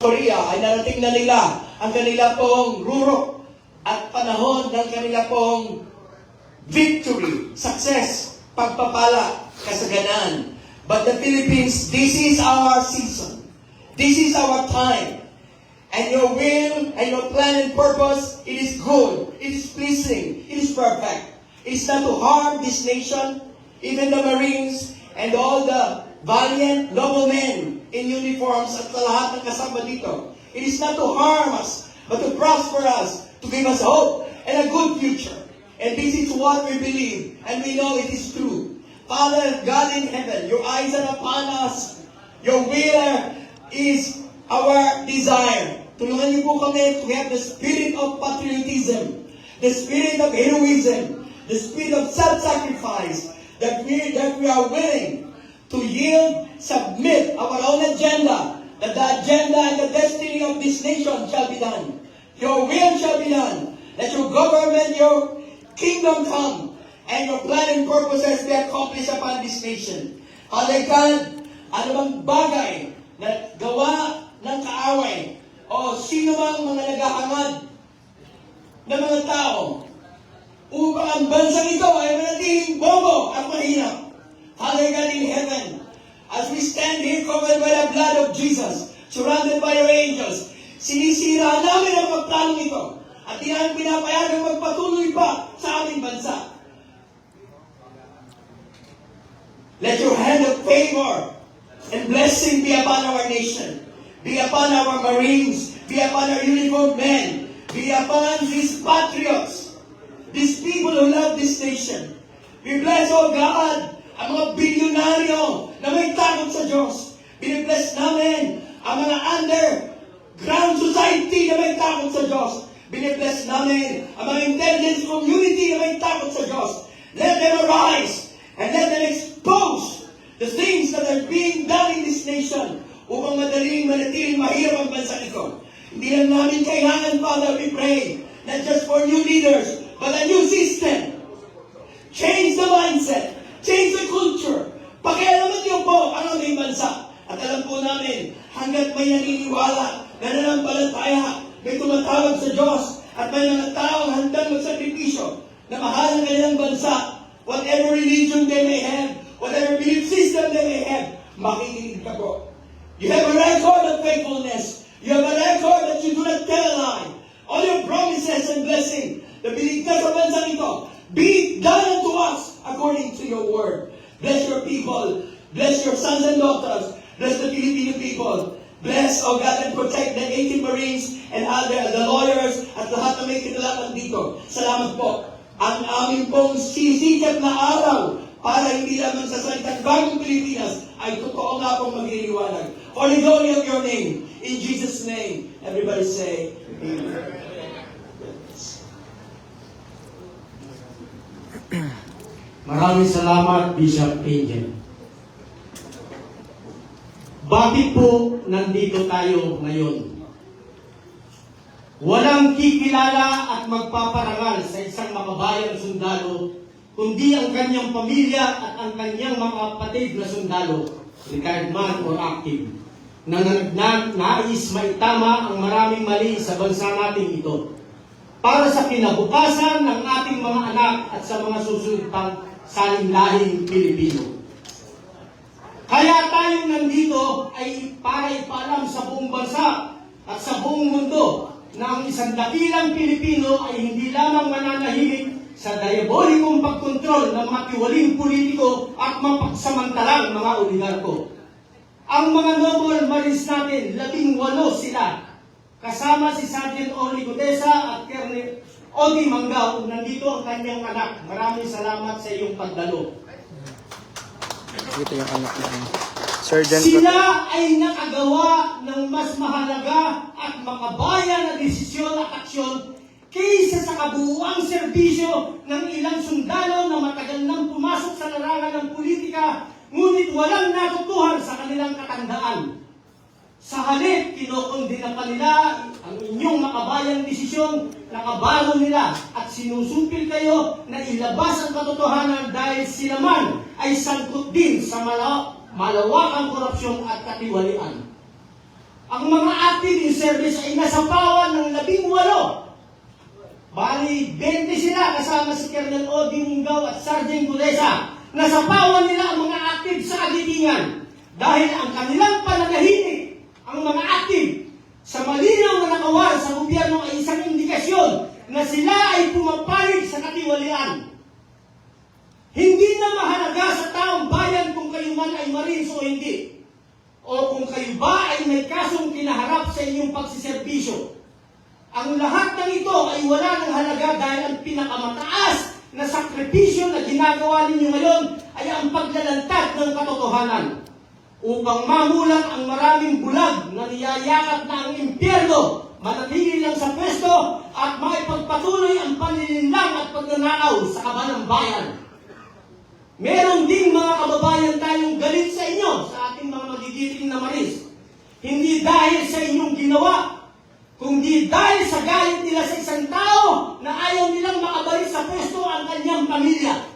Korea ay narating na nila ang kanila pong rurok at panahon ng kanila pong victory, success, pagpapala, kasaganan. But the Philippines, this is our season. This is our time. And your will and your plan and purpose, it is good, it is pleasing, it is perfect. It is not to harm this nation, even the Marines and all the valiant noblemen in uniforms at sa lahat ng kasama dito. It is not to harm us, but to prosper us, to give us hope and a good future. And this is what we believe, and we know it is true. Father God in heaven, your eyes are upon us. Your will is our desire. Tulungan niyo po kami to have the spirit of patriotism, the spirit of heroism, the spirit of self-sacrifice, that we are willing to yield, submit our own agenda, that the agenda and the destiny of this nation shall be done. Your will shall be done. Let your government, your kingdom come, and your plan and purposes be accomplished upon this nation. Father God, ano bang bagay na gawa ng kaaway o sino mang mga naghahangad na mga tao upang ang bansang ito ay manatiling bobo at mahirap. Father God in heaven, as we stand here covered by the blood of Jesus, surrounded by your angels, sinisira namin ang pagplanong ito at di namin pinapayagang magpatuloy pa sa aming bansa. Let your hand of favor and blessing be upon our nation, be upon our Marines, be upon our uniformed men, be upon these patriots, these people who love this nation. We bless, oh God, ang mga bilyonaryo na may takot sa Diyos. Binibless namin ang mga underground society na may takot sa Diyos. Binibless namin ang mga intelligence community na may takot sa Diyos. Let them arise and let them expose the things that are being done in this nation upang manatiling mahirap ang bansa ito. Hindi lang namin kailangan, Father, we pray, not just for new leaders, but a new system. Change the mindset. Change the culture. Pakialaman niyo po ang aming bansa. At alam po namin, hanggat may naniniwala, nananampalataya, may tumatawag sa Diyos, at may mga taong handang magsakripisyo na mahal ang kanilang bansa, whatever religion they may have, whatever belief system they may have, makikinig ka po. You have a record of faithfulness. You have a record that you do not tell a lie. All your promises and blessing, the biligtas sa bansang ito, be done unto us according to your word. Bless your people. Bless your sons and daughters. Bless the Filipino people. Bless, O God, and protect the 18 Marines and the lawyers at lahat na may kinalaman dito. Salamat po. Ang aming pong sisikap na araw para hindi lamang sa salitang bagong Pilipinas ay totoo nga pong magliliwanag. For the glory of your name. In Jesus' name. Everybody say, Amen. Maraming salamat, Bishop Angel. Bakit po nandito tayo ngayon? Walang kikilala at magpaparangal sa isang makabayang sundalo, kundi ang kanyang pamilya at ang kanyang mga kapatid na sundalo, retired man or active, na nais maitama ang maraming mali sa bansa natin ito, para sa kinabukasan ng ating mga anak at sa mga susunod pang salinlahing Pilipino. Kaya tayo nandito ay para ipaalam sa buong bansa at sa buong mundo na ang isang dakilang Pilipino ay hindi lamang mananahimik sa diabolikong pagkontrol ng matiwaling politiko at mapagsamantalang mga oligarko. Ang mga noble marines natin, 18 sila, kasama si Sergeant Oli Gudesa at Colonel Odi Manggao, nandito ang kanyang anak. Maraming salamat sa iyong pagdalo. Dito yung anak ng Sergeant. Sila ay nakagawa ng mas mahalaga at makabayan na desisyon at aksyon kaysa sa kabuuang serbisyo ng ilang sundalo na matagal nang pumasok sa larangan ng politika, ngunit walang natutuhan sa kanilang katandaan. Sa halip, kinokondena pa nila ang inyong makabayang desisyon, nakabago nila at sinusupil kayo na ilabas ang katotohanan dahil sila man ay sangkot din sa malawakang korupsyon at katiwalian. Ang mga active in service ay nasapawan ng 18. Bali, 20 sila kasama si Colonel Odi Mungaw at Sergeant Gudesa. Nasapawan nila ang mga active sa Agitingan dahil ang kanilang pananahimik, ang mga active, sa malinaw na nakawal sa gobyerno ay isang indikasyon na sila ay pumapanig sa katiwalian. Hindi na mahalaga sa taong bayan kung kayo man ay Marines o hindi, o kung kayo ba ay may kasong kinaharap sa inyong pagsiservisyo. Ang lahat ng ito ay wala ng halaga dahil ang pinakamataas na sakripisyo na ginagawa ninyo ngayon ay ang paglalantad ng katotohanan upang mamulat ang maraming bulag na niyayakap na ang impyerno manatili lang sa pwesto at maipagpatuloy ang panlilinlang at pagnanakaw sa kaban ng bayan. Meron ding mga kababayan tayong galit sa inyo, sa ating mga magigiting na Marines. Hindi dahil sa inyong ginawa, kundi dahil sa galit nila sa isang tao na ayaw nilang makabalik sa pwesto ang kanyang pamilya.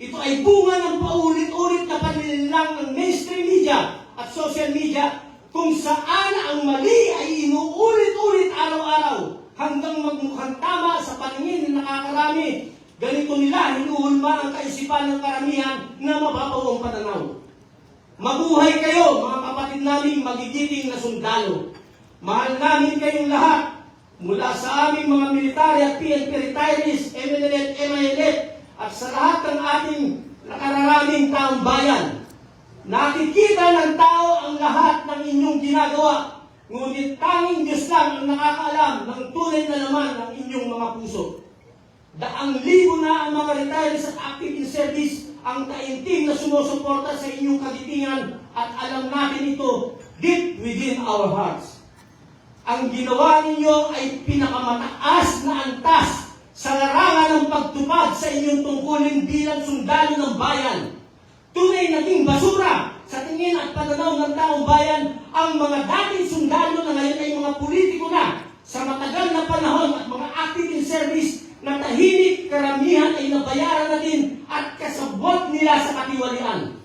Ito ay bunga ng paulit-ulit na panlilinlang ng mainstream media at social media kung saan ang mali ay inuulit-ulit araw-araw hanggang magmukhang tama sa paningin ng nakakarami. Ganito nila hinuhulma ang kaisipan ng karamihan na mapapawang pananaw. Mabuhay kayo, mga kapatid naming magigiting na sundalo. Mahal namin kayong lahat, mula sa aming mga military at PNP retirees, MNLF, MILF, at sa lahat ng ating nakararaming taong bayan. Nakikita ng tao ang lahat ng inyong ginagawa, ngunit tanging Diyos lang ang nakakaalam ng tunay na laman ng inyong mga puso. Daang libo na ang mga retirees at active in service ang taimtim na sumusuporta sa inyong kagitingan at alam natin ito deep within our hearts. Ang ginawa ninyo ay pinakamataas na antas sa larangan ng pagtupad sa inyong tungkulin bilang sundalo ng bayan. Tunay naging basura sa tingin at pananaw ng taong bayan ang mga dating sundalo na ngayon ay mga politiko na sa matagal na panahon at mga active in service na tahimik karamihan ay nabayaran na din at kasabwat nila sa katiwalian.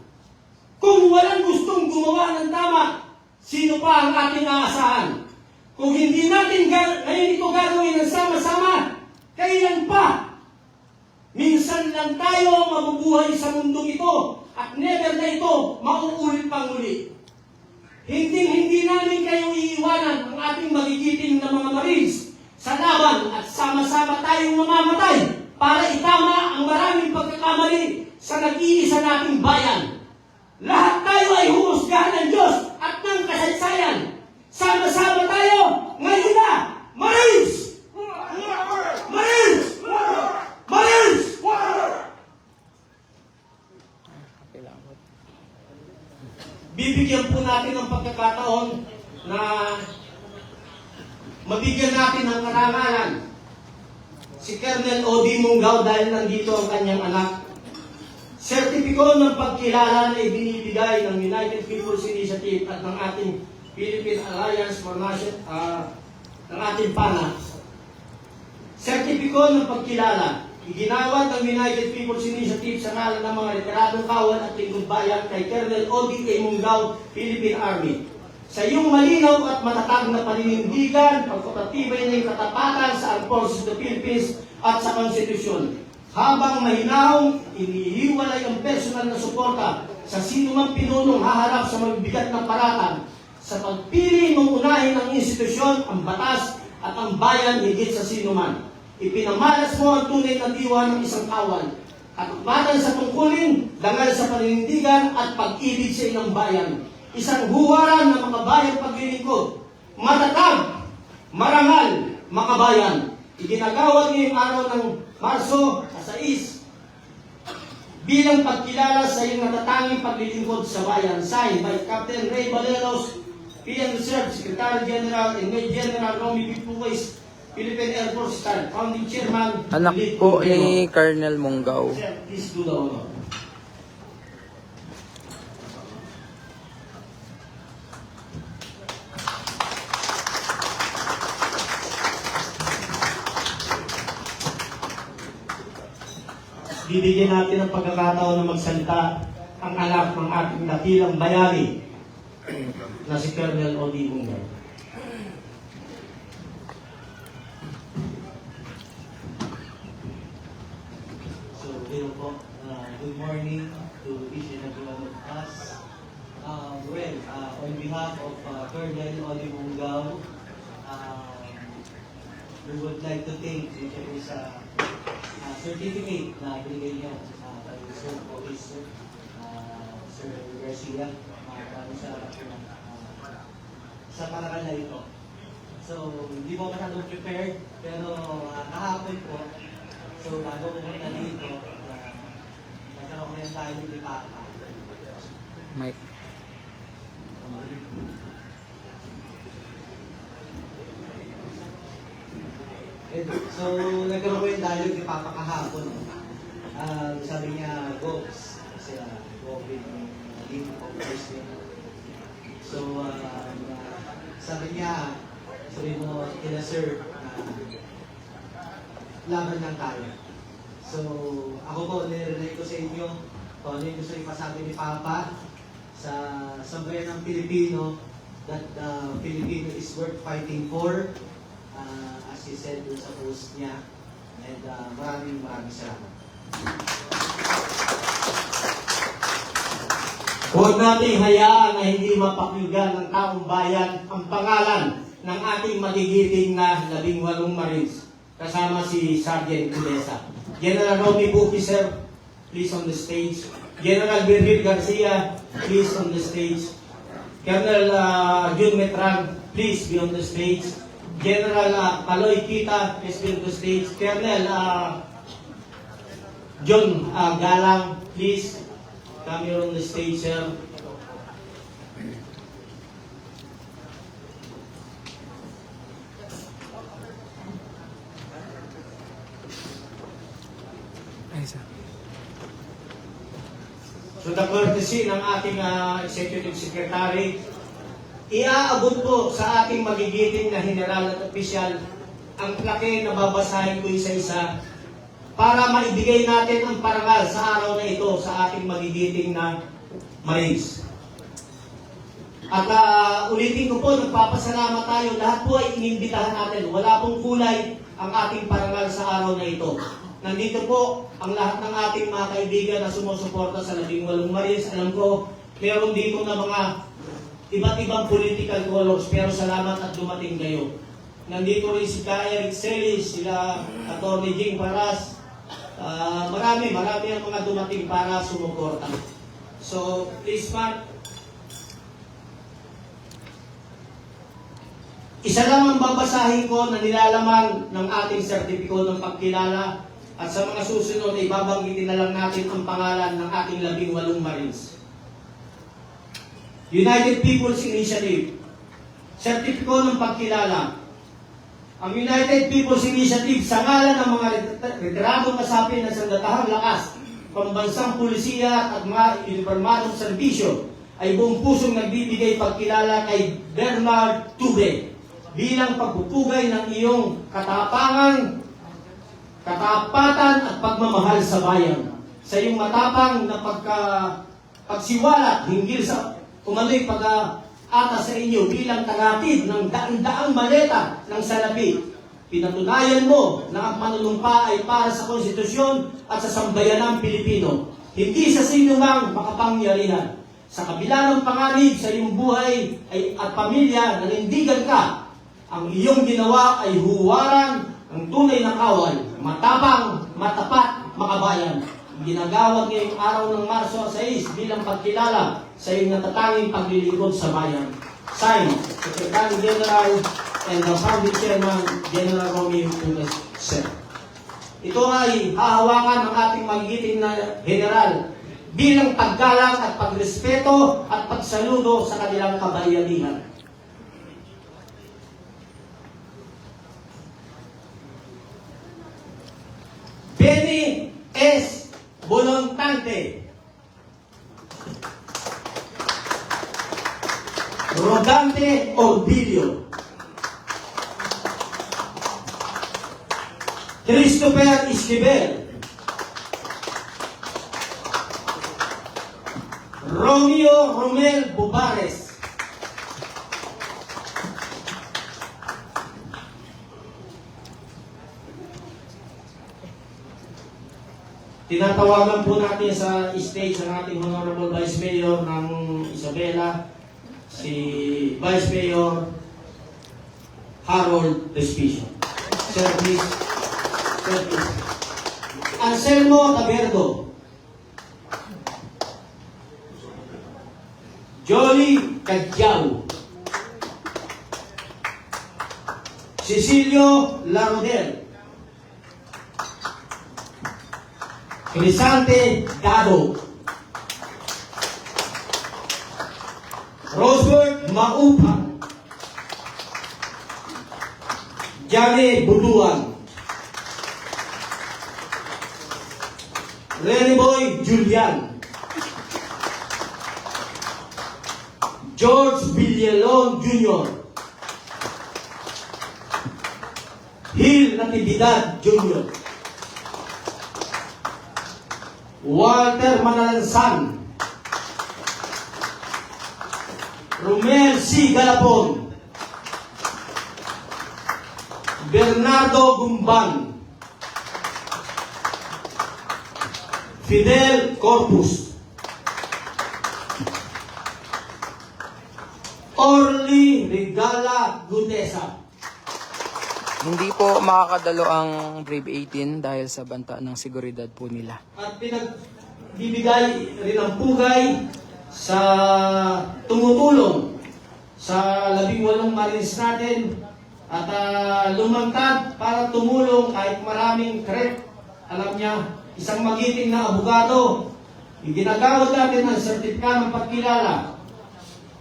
Kung walang gustong gumawa ng tama, sino pa ang ating aasahan? Kung hindi natin ngayon ito gagawin ng sama-sama, kailan pa? Minsan lang tayo mabubuhay sa mundong ito at never na ito mauulit pang muli. Hindi namin kayo iiwanan ang ating magigiting na mga Marines sa laban at sama-sama tayong mamamatay para itama ang maraming pagkakamali sa nag-iisa nating bayan. Lahat tayo ay humusgahan ng Diyos at ng kasaysayan. Sama-sama tayo ngayon na! Marines! Marines! Marines! Bibigyan po natin ng pagkakataon na mabigyan natin ng karangalan si Colonel Odi Mungaw dahil nandito ang kanyang anak. Sertipiko ng pagkilala na ibinibigay ng United People's Initiative at ng ating Philippine Alliance for Nation, ng ating PANA. Sertipiko ng pagkilala, iginawad ng United People's Initiative sa ngalan ng mga retiradong kawan at lingkod bayan kay Colonel Odi Mungaw, Philippine Army. Sa iyong malinaw at matatag na paninindigan, pagkakatibay na yung katapatan sa Armed Forces of the Philippines at sa Konstitusyon. Habang mahinahong inihiwalay ang personal na suporta sa sino mang pinunong haharap sa mabibigat na paratang, sa pagpili mong unahin ang institusyon, ang batas at ang bayan higit sa sino man. Ipinamalas mo ang tunay na diwa ng isang kawan, katupatan sa tungkulin, dangal sa paninindigan at pag-ibig sa ilang bayan. Isang huwaran ng mga bayang paglilingkod, matatag, marangal, makabayan. Iginagawad ngayong araw ng Marso 6 bilang pagkilala sa iyong natatanging paglilingkod sa bayan. Signed by Captain Ray Valeros, PN Reserve Secretary General and Major General Romy Pipuwes, Philippine Air Force Star, Founding Chairman. Anak po ni Colonel Mungaw. Please do the honor. Bibigyan natin ng pagkakataon na magsalita ang anak ng ating dakilang bayani na si Colonel Odi Mungay. So, hello po. Good morning to each and every one of us. On behalf of Colonel Odi Mungao, we would like to thank each of his certificate na binigay niya kay Sir Police, Sir Garcia, sa parangal na ito. So, hindi po masyadong prepared, pero kahapon po, so bago ko muna dito, nagkaroon rin tayo ng lipata. Mike. So, nagkaroon rin tayo ng lipata kahapon. Sabi niya, Gox, kasi Gobin, lead of first name. So, sabi niya, sabi mo, kila sir, laban lang tayo. So, ako po, nire-relate ko sa inyo, kung ano yung gusto ipasabi ni Papa sa sambayan ng Pilipino, that the Filipino is worth fighting for, as he said dun sa post niya. And maraming salamat. Huwag nating hayaan na hindi mapakinggan ng taong bayan ang pangalan ng ating magigiting na 18 Marines, kasama si Sergeant Culesa. General Romy Buki, sir, please on the stage. General Virgil Garcia, please on the stage. Colonel Jun Metran, please be on the stage. General Paloy Kita, please be on the stage. Colonel John Galang, please come here on the stage, sir. Ay, sir. So the courtesy ng ating Executive Secretary, iaabot po sa ating magigiting na general at opisyal ang plaque na babasahin ko isa-isa para maibigay natin ang parangal sa araw na ito sa ating magigiting na Marines. At ulitin ko po, nagpapasalamat tayo. Lahat po ay inimbitahan natin. Wala pong kulay ang ating parangal sa araw na ito. Nandito po ang lahat ng ating mga kaibigan na sumusuporta sa 18 Marines. Alam ko, meron dito na mga iba't ibang political colors, pero salamat at dumating kayo. Nandito rin si Kaya Rixelis, sila Atty. Jing Paras. Marami ang mga dumating para sumuporta. So, please, Mark. Isa lang ang babasahin ko na nilalaman ng ating sertipiko ng pagkilala. At sa mga susunod ay babanggitin na lang natin ang pangalan ng ating 18 Marines. United People's Initiative. Sertipiko ng pagkilala. Ang United People's Initiative sa ngalan ng mga retiradong kasapi ng sandatahang lakas, pambansang pulisiya at mga uniformadong serbisyo ay buong pusong nagbibigay pagkilala kay Bernard Tube bilang pagpupugay ng iyong katapangan, katapatan at pagmamahal sa bayan. Sa iyong matapang na pagsiwalat hinggil sa umano'y pag-ata sa inyo bilang tangatid ng daan-daang maleta ng salapi. Pinatunayan mo na ang manunumpa ay para sa konstitusyon at sa sambayanang Pilipino, hindi sa sinumang makapangyarihan. Sa kabila ng panganib sa iyong buhay at pamilya, nanindigan ka. Ang iyong ginawa ay huwaran ang tunay na kawal, matapang, matapat, makabayan. Ginagawad ngayong araw ng Marso 6 bilang pagkilala sa iyong natatanging paglilingkod sa bayan. Signed, Secretary General and the Founding Chairman, General Romeo Punes, Sir. Ito ay hahawakan ng ating magigiting na general bilang paggalang at pagrespeto at pagsaludo sa kanilang kabayanihan. Benny S. Bolontante. Rodante Orbilio. Christopher Esquivel. Romeo Romel Bubares. Tinatawagan po natin sa stage ang ating Honorable Vice Mayor ng Isabela, si Vice Mayor Harold Respicio. Sir, please. Sir, please. Anselmo Taberdo. Jolly Cadjao. Cecilio Larodel. Crisante Dado. Rosebert Maupan. Jane Buduan. Reniboy Julian. George Villalon Jr. Hil Natividad Jr. Walter Manalansan. Romel C. Galapon. Bernardo Gumban. Fidel Corpus. Orly Regala Gutesa. Hindi po makakadalo ang Brave 18 dahil sa banta ng seguridad po nila. At pinagbibigay rin ang pugay sa tumutulong sa 18 Marines natin at lumantad para tumulong kahit maraming threat. Alam niya, isang magiting na abogado, ginagawad natin ang sertifikado ng pagkilala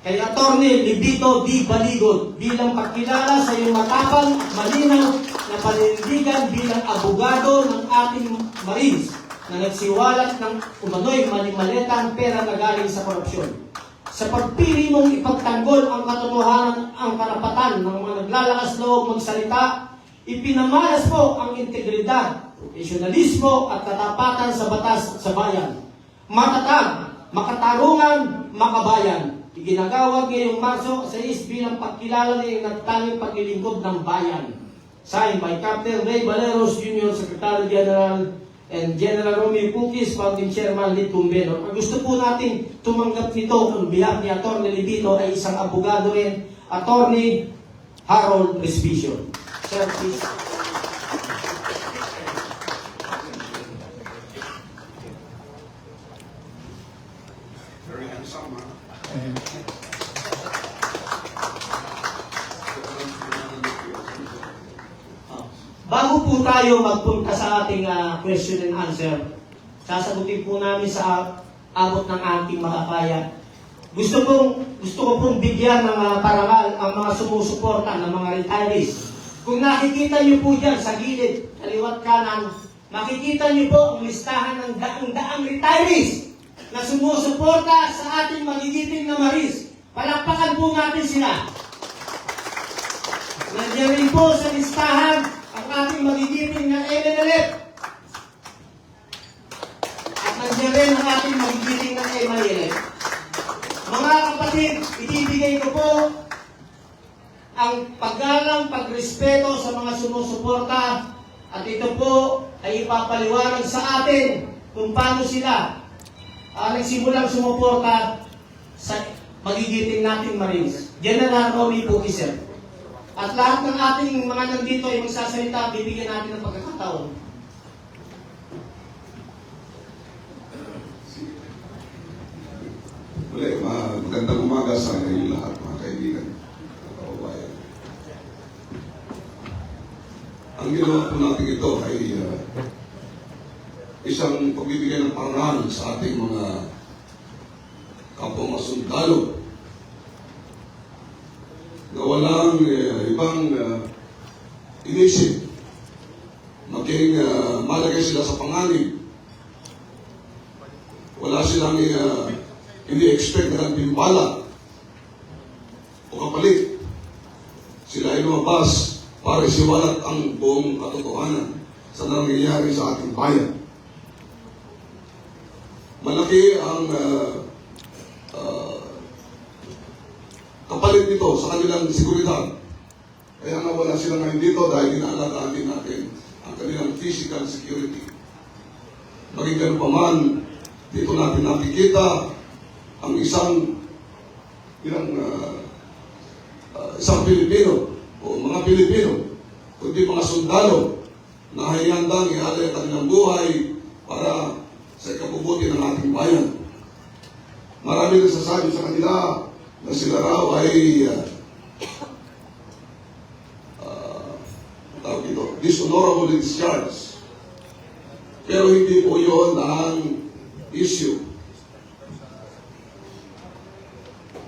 kay Atty. Libito D. Baligod bilang pagkilala sa iyong matapang at malinaw na panindigan bilang abogado ng ating Marines na nagsiwalat ng umano'y malimaletang pera na galing sa korupsyon. Sa pagpili mong ipagtanggol ang katotohanan, ang karapatan ng mga naglalakas loob magsalita, ipinamalas po ang integridad, profesionalismo at katapatan sa batas at sa bayan. Matatag, makatarungan, makabayan. Iginagawad ngayong Marso sa bilang pagkilala ng nagtanging paglilingkod ng bayan. Signed by Captain Ray Valeros Jr., Secretary General, and General Romeo Pukis, Founding Chairman Lit Cumbeno. Ang gusto po natin tumanggap nito ang bilang ni Atty. Libito ay isang abogado rin, Atty. Harold Respicio. Sir, please. Very handsome, huh? Bago po tayo magpunta sa ating question and answer, sasagutin po namin sa abot ng ating makakaya. Gusto ko pong bigyan ng parangal ang mga sumusuporta ng mga retirees. Kung nakikita niyo po dyan sa gilid, kaliwat kanan, makikita niyo po ang listahan ng daang-daang retirees na sumusuporta sa ating magigiting na Marines. Palakpakan po natin sila. Nandiyan rin po sa listahan ang ating magigiting na MNLF. At nandiyan rin ang ating magigiting na MILF. Mga kapatid, ibibigay ko po ang paggalang, pagrespeto sa mga sumusuporta at ito po ay ipapaliwanag sa atin kung paano sila nagsimulang sumuporta sa magigiting nating Marines. General Romy Pukis. At lahat ng ating mga nandito ay magsasalita, bibigyan natin ng pagkakataon. Muli, magandang umaga sa inyo lahat, mga kaibigan, mga kababayan. Ang ginawa po natin ito ay isang pagbibigay ng parangal sa ating mga kapwa mga sundalo na walang ibang inisip maging malagay sila sa panganib. Wala silang hindi expect na pimpala o kapalit. Sila ay lumabas para isiwalat ang buong katotohanan sa nangyayari sa ating bayan. Malaki ang kapalit nito sa kanilang seguridad. Kaya nga wala sila ngayon dito dahil inaalagaan din natin ang kanilang physical security. Maging ganun pa man, dito natin nakikita ang isang Pilipino o mga Pilipino, kundi mga sundalo na hinihandang ialay ang kanilang buhay para sa ikabubuti ng ating bayan. Marami nagsasabi sa kanila na sila raw ay dishonorable discharge. Pero hindi po yun ang issue.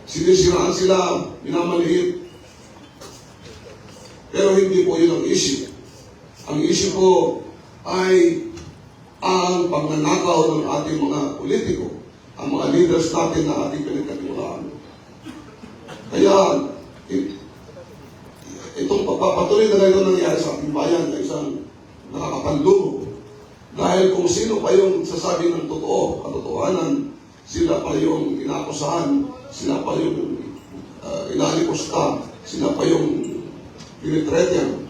Sinisiraan sila, minamaliit. Pero hindi po yun ang issue. Ang issue po ay ang pagnanakaw ng ating mga politiko, ang mga leaders natin na ating pinagkatiwalaan. Kaya, itong pagpapatuloy na ngayon nangyari sa ating bayan ay isang nakakapanlumo. Dahil kung sino pa yung sasabi ng totoo, katotohanan, sila pa yung inakusahan, sila pa yung inalipusta, sila pa yung pinitretyan.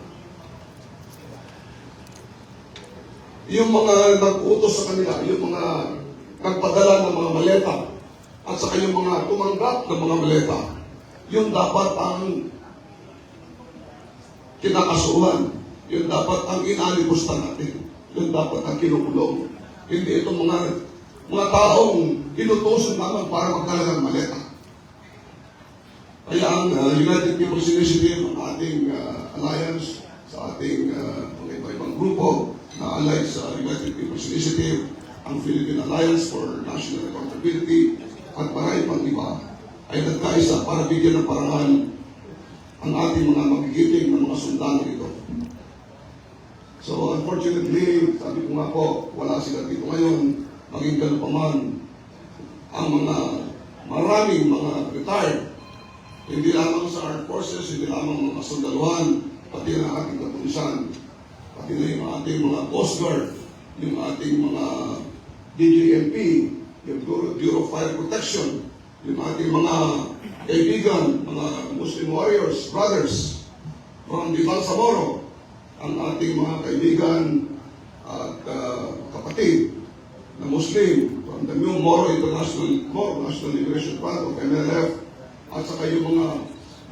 Yung mga nag-utos sa kanila, yung mga nagpadala ng mga maleta, at saka yung mga tumanggap ng mga maleta, yung dapat ang kinakasuhan, yung dapat ang inalipusta natin, yung dapat ang kinukulong. Hindi itong mga taong inutusan naman para magdala ng maleta. Kaya ang United People's Initiative, ang ating alliance sa ating mga iba-ibang grupo na allied sa United People's Initiative, ang Philippine Alliance for National Accountability, at marami pang iba, ay nagkaisa para bigyan ng parangal ang ating mga magigiting na mga sundalo dito. So unfortunately, sabi ko nga po, wala sila dito ngayon, maging ganun pa man, ang mga maraming mga retired, hindi lamang sa armed forces, hindi lamang mga sundaluhan, pati na ating kapulisan, pati na yung ating mga Coast Guard, yung ating mga DJMP, yung Bureau of Fire Protection, yung ating mga kaibigan, mga Muslim warriors, brothers, from the Bangsamoro, ang ating mga kaibigan at kapatid na Muslim, from the New Moro National Liberation Front of MLF, at saka yung mga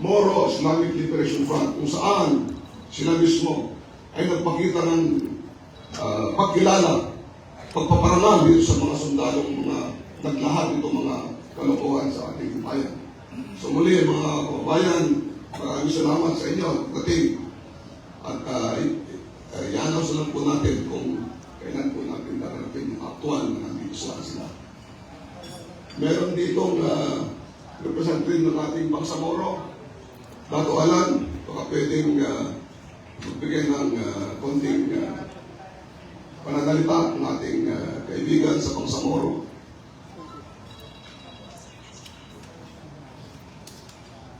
Moro Islamic Liberation Front, kung saan sila mismo ay nagpakita ng pagkilala, pagpaparangal dito sa mga sundalong mga naglahat itong mga kalokohan sa ating bayan. So muli mga kababayan, maraming salamat sa inyo dating at ianaw sa lang po natin kung kailan po natin daranapin yung aktual na nandito sila. Meron ditong representative ng ating Bangsamoro, Dato Alan, baka pwedeng magbigay ng konting pananalita ng ating kaibigan sa Bangsamoro.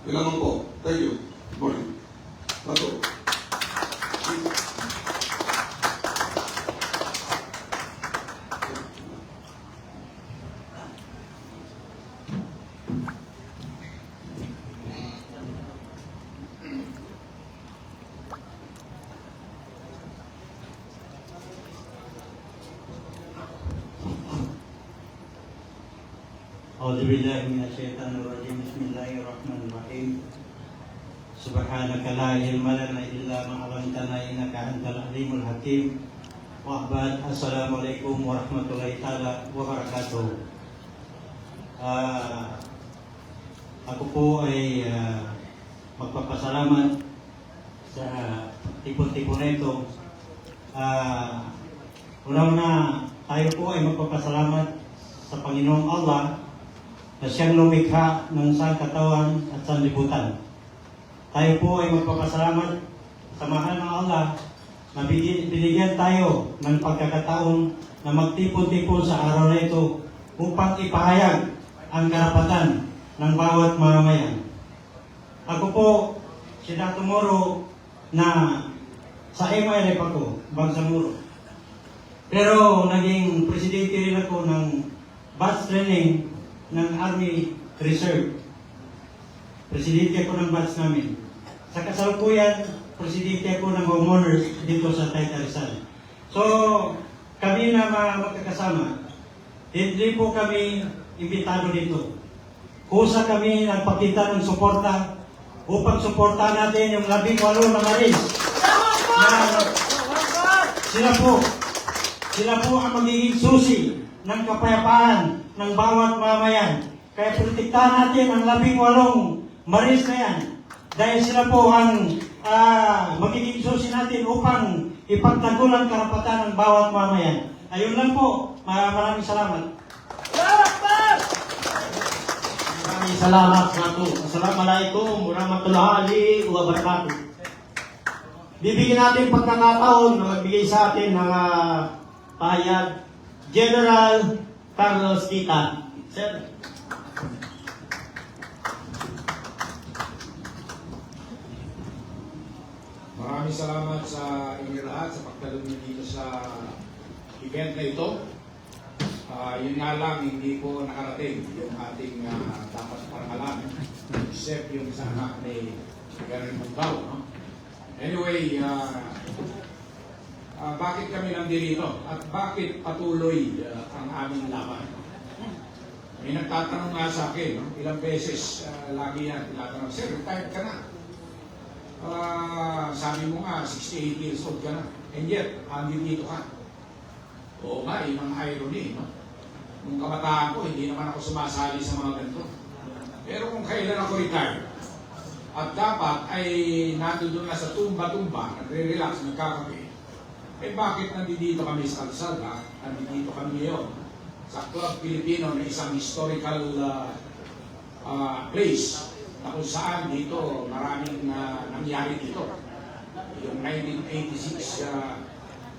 Yun naman po. Thank you. Good morning. Dato. أعوذ بالله من الشيطان الرجيم بسم الله الرحمن الرحيم سبحانك لا علم لنا إلا ما علمتنا إنك أنت العليم الحكيم وبعد السلام عليكم ورحمة الله تعالى وبركاته. Ako po ay magpapasalamat sa tipon-tipon na ito. Una-una, tayo po ay magpapasalamat sa Panginoong Allah na siyang lumikha ng sangkatawan at sanlibutan. Tayo po ay magpapasalamat sa mahal ng Allah na binigyan tayo ng pagkakataon na magtipon-tipon sa araw na ito upang ipahayag ang karapatan ng bawat mamamayan. Ako po, si Dato Moro, na sa MILF ako, Bangsamoro. Pero naging presidente rin ako ng batch training ng Army Reserve. Presidente ako ng batch namin. Sa kasalukuyan, presidente ako ng homeowners dito sa Taytay Rizal. So, kami na mga magkakasama, hindi po kami imbitado dito. Kusa kami nagpakita ng suporta upang suportahan natin yung 18 na maris. Sila po ang magiging susi ng kapayapaan ng bawat mamayan. Kaya protektahan natin ang 18 maris na yan. Dahil sila po ang magiging susi natin upang ipagtanggol ang karapatan ng bawat mamayan. Ayun lang po. Maraming salamat. Maraming salamat Natu. Assalamualaikum warahmatullahi wabarakatuh. Bibigyan natin pagkakataon na magbigay sa atin ng pahayag General Carlos Tita. Sir. Maraming salamat sa inyo lahat sa pagtalong niyo dito sa event na ito. Yun nga lang, hindi po nakarating yung ating dapat parangalan, except yung sa anak ni Gary Munggaw. No? Anyway, bakit kami nandito at bakit patuloy ang aming laban? May nagtatanong nga sa akin, no? Ilang beses lagi yan tinatanong, Sir, retired ka na. Sabi mo nga, 68 years old ka na. And yet, dito ka. Oo nga, yun ang irony, no? Nung kabataan ko, hindi naman ako sumasali sa mga ganito. Pero kung kailan ako retired, at dapat ay nandun na sa tumba-tumba, nagre-relax, nagkakape, eh bakit nandito kami sa kalsada, nandito kami ngayon, sa Club Filipino na isang historical place, na kung saan dito maraming nangyari dito. Yung 1986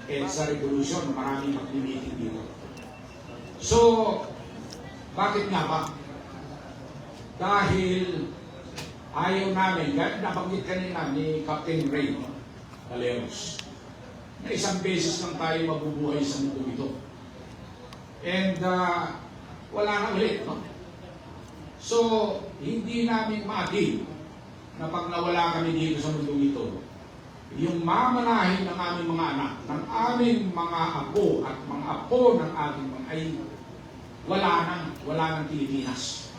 EDSA Revolution, maraming mag-meeting dito. So, bakit nga ba? Dahil ayaw namin, nabanggit kanina ni Captain Ray Valeros, na isang beses lang tayo mabubuhay sa mundo ito. And wala na ulit, no? So, hindi namin maagin na pag nawala kami dito sa mundo ito, yung mamanahin ng aming mga anak, ng aming mga apo at mga apo ng ating mga ay wala nang Pilipinas.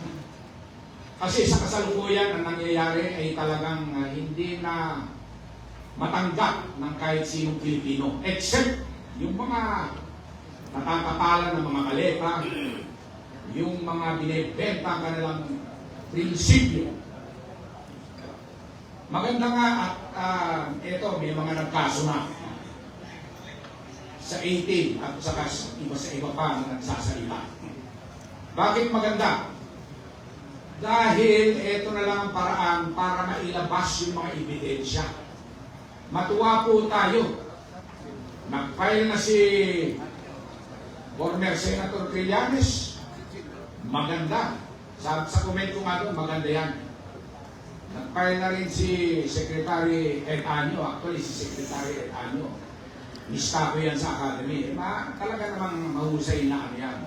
Kasi sa kasalukuyan ang nangyayari ay talagang hindi na matanggap ng kahit sinong Pilipino, except yung mga natatapalan ng mga kaleta, yung mga binibenta kanilang prinsipyo. Maganda nga at ito, may mga nagkaso na sa 18 at saka iba sa iba pa na nagsasalita. Bakit maganda? Dahil ito na lang ang paraan para mailabas yung mga ebidensya. Matuwa po tayo. Nag-file na si former Senator Trillanes. Maganda. Sa comment ko nga doon, maganda yan. Nag-file na rin si Secretary Ed Anyo. Actually, si Secretary Ed Anyo. Nista ko yan sa Academy. Talaga namang mahusay na ano yan.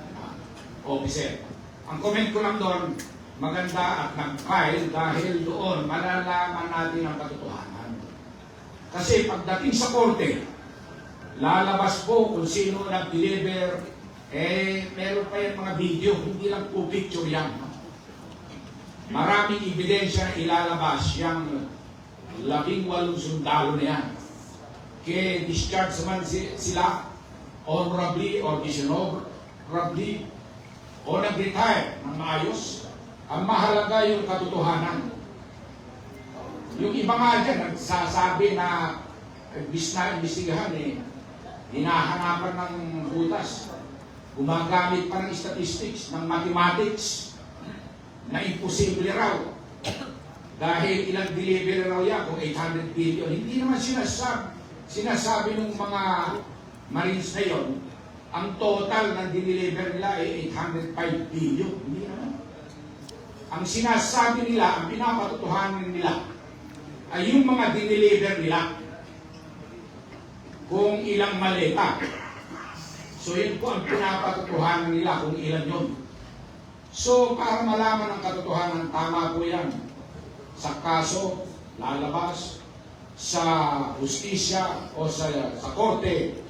Officer. Ang comment ko lang doon, maganda at nag-file dahil doon malalaman natin ang katotohanan. Kasi pagdating sa korte, lalabas po kung sino nag-deliver, meron pa yan mga video, hindi lang po picture yan. Maraming ebidensya na ilalabas yung 18 sundalo na yan. Kaya discharge naman sila honorably or dishonorably o nag-retire ng maayos. Ang mahalaga yung katotohanan. Yung iba nga dyan, nagsasabi na imbestigahan hinahanapan ng butas. Gumagamit pa ng statistics, ng mathematics, na imposible raw. Dahil ilang delivery raw yan, kung 800 billion. Hindi naman sinasabi ng mga Marines na yun, ang total ng diniliver nila ay 805 billion. Hindi naman. Ang sinasabi nila, ang pinapatotohanan nila, ay yung mga diniliver nila kung ilang maleta. So yun po ang pinapatotohanan nila kung ilan yun. So para malaman ang katotohanan, tama po yan. Sa kaso, lalabas. Sa justisya o sa korte,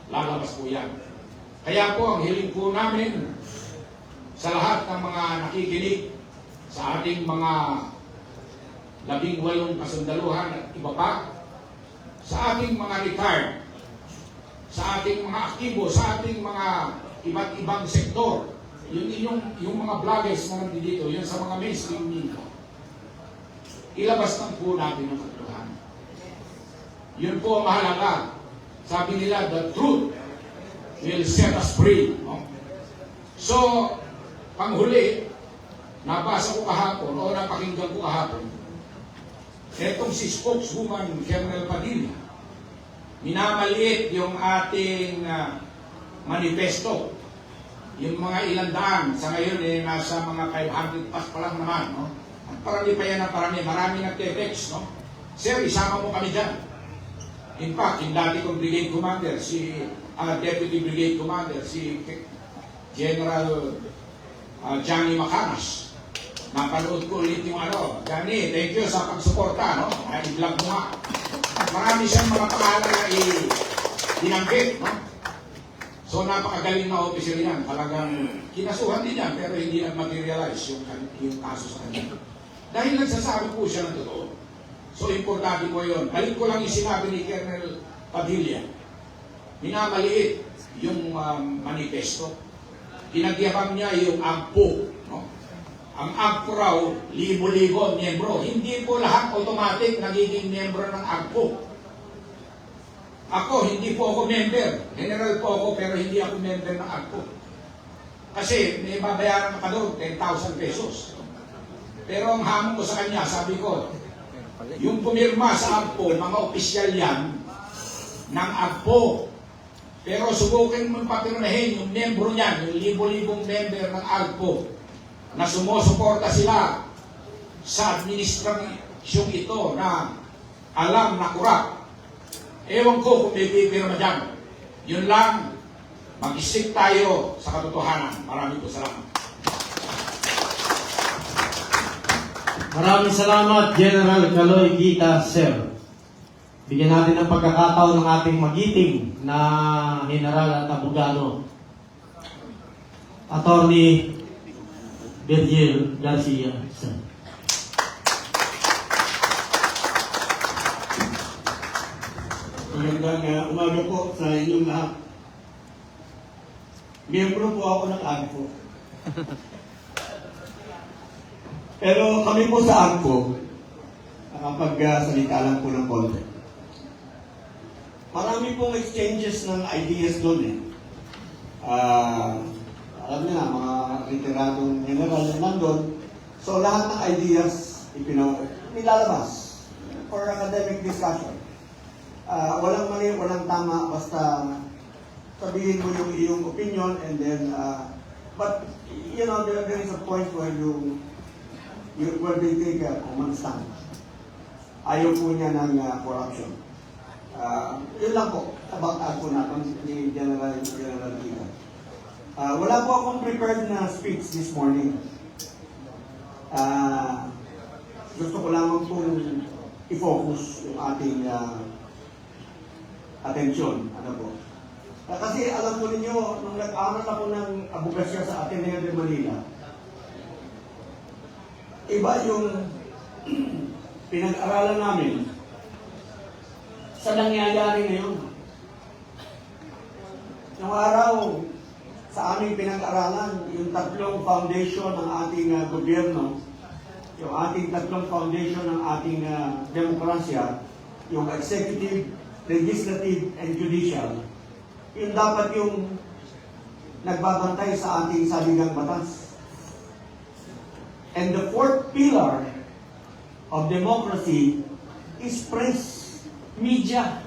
lalabas po yan. Kaya po ang hiling po namin sa lahat ng mga nakikinig sa ating mga 18 kasundaluhan at iba pa, sa ating mga retired, sa ating mga aktibo, sa ating mga iba't ibang sektor, yung mga vloggers na nandito, yun sa mga mainstream media, ilabas lang po natin ang katotohanan. Yun po ang mahalaga. Sabi nila, the truth will set us free. No? So, panghuli, nabasa ko kahapon o napakinggan ko kahapon, etong si spokeswoman Colonel Padilla, minamaliit yung ating manifesto. Yung mga ilang daan, sa ngayon nasa mga 500 plus pa lang naman. No? At parami pa yan ang marami nagte-text. No? Sir, isama mo kami dyan. In fact, yung dati kong brigade commander, si Deputy Brigade Commander, si General Johnny Macanas. Napanood ko ulit yung Johnny, thank you sa pagsuporta, no? I-vlog mo nga. Marami siyang mga pangalan na dinanggit, no? So napakagaling na officer yan. Talagang kinasuhan din yan, pero hindi na-materialize yung kaso sa kanya. Dahil nagsasabi po siya ng totoo. So importante po yun. Balik ko lang yung sinabi ni Colonel Padilla. Minamaliit yung manifesto. Pinagyabang niya yung AGPO. No? Ang AGPO raw, libo-libo miyembro. Hindi po lahat automatic nagiging miyembro ng AGPO. Ako, hindi po ako member. General po ako, pero hindi ako member ng AGPO. Kasi may babayaran ka doon, 10,000 pesos. Pero ang hamon ko sa kanya, sabi ko, yung pumirma sa AGPO, mga opisyal yan ng AGPO. Pero subukin mo papirmahin yung membro niyan, yung libo-libong member ng AGPO, na sumusuporta sila sa administrasyong ito na alam na kurap. Ewan ko kung may pipirma dyan. Yun lang, mag-isip tayo sa katotohanan. Maraming po salamat. Maraming salamat, General Caloy Guita, Sir. Bigyan natin ng pagkakataon ng ating magiting na general at abogado, Attorney Virgil Garcia, Sir. Magandang umaga po sa inyong lahat. Miyembro po ako ng AGPO. Pero kami po sa AGPO, nakapagsalita lang po ng konti. Marami pong exchanges ng ideas doon eh. Alam niyo na, mga retiradong general na nandun. So lahat ng ideas nilalabas for academic discussion. Walang mali, walang tama, basta sabihin mo yung iyong opinion and then, but you know, there is a point where where they take a common stand. Ayaw po niya ng corruption. Yun lang po, about ako natin ni General Guita. Wala po akong prepared na speech this morning. Gusto ko lamang pong i-focus yung ating atensyon. Ano po? Kasi alam po ninyo, nung nag-aral ako ng abogasya sa Ateneo de Manila, iba yung pinag-aralan namin sa nangyayari ngayon. Noong araw, sa aming pinag-aralan, yung tatlong foundation ng ating gobyerno, yung ating tatlong foundation ng ating demokrasya, yung executive, legislative, and judicial, yun dapat yung nagbabantay sa ating saligang batas. And the fourth pillar of democracy is press, media.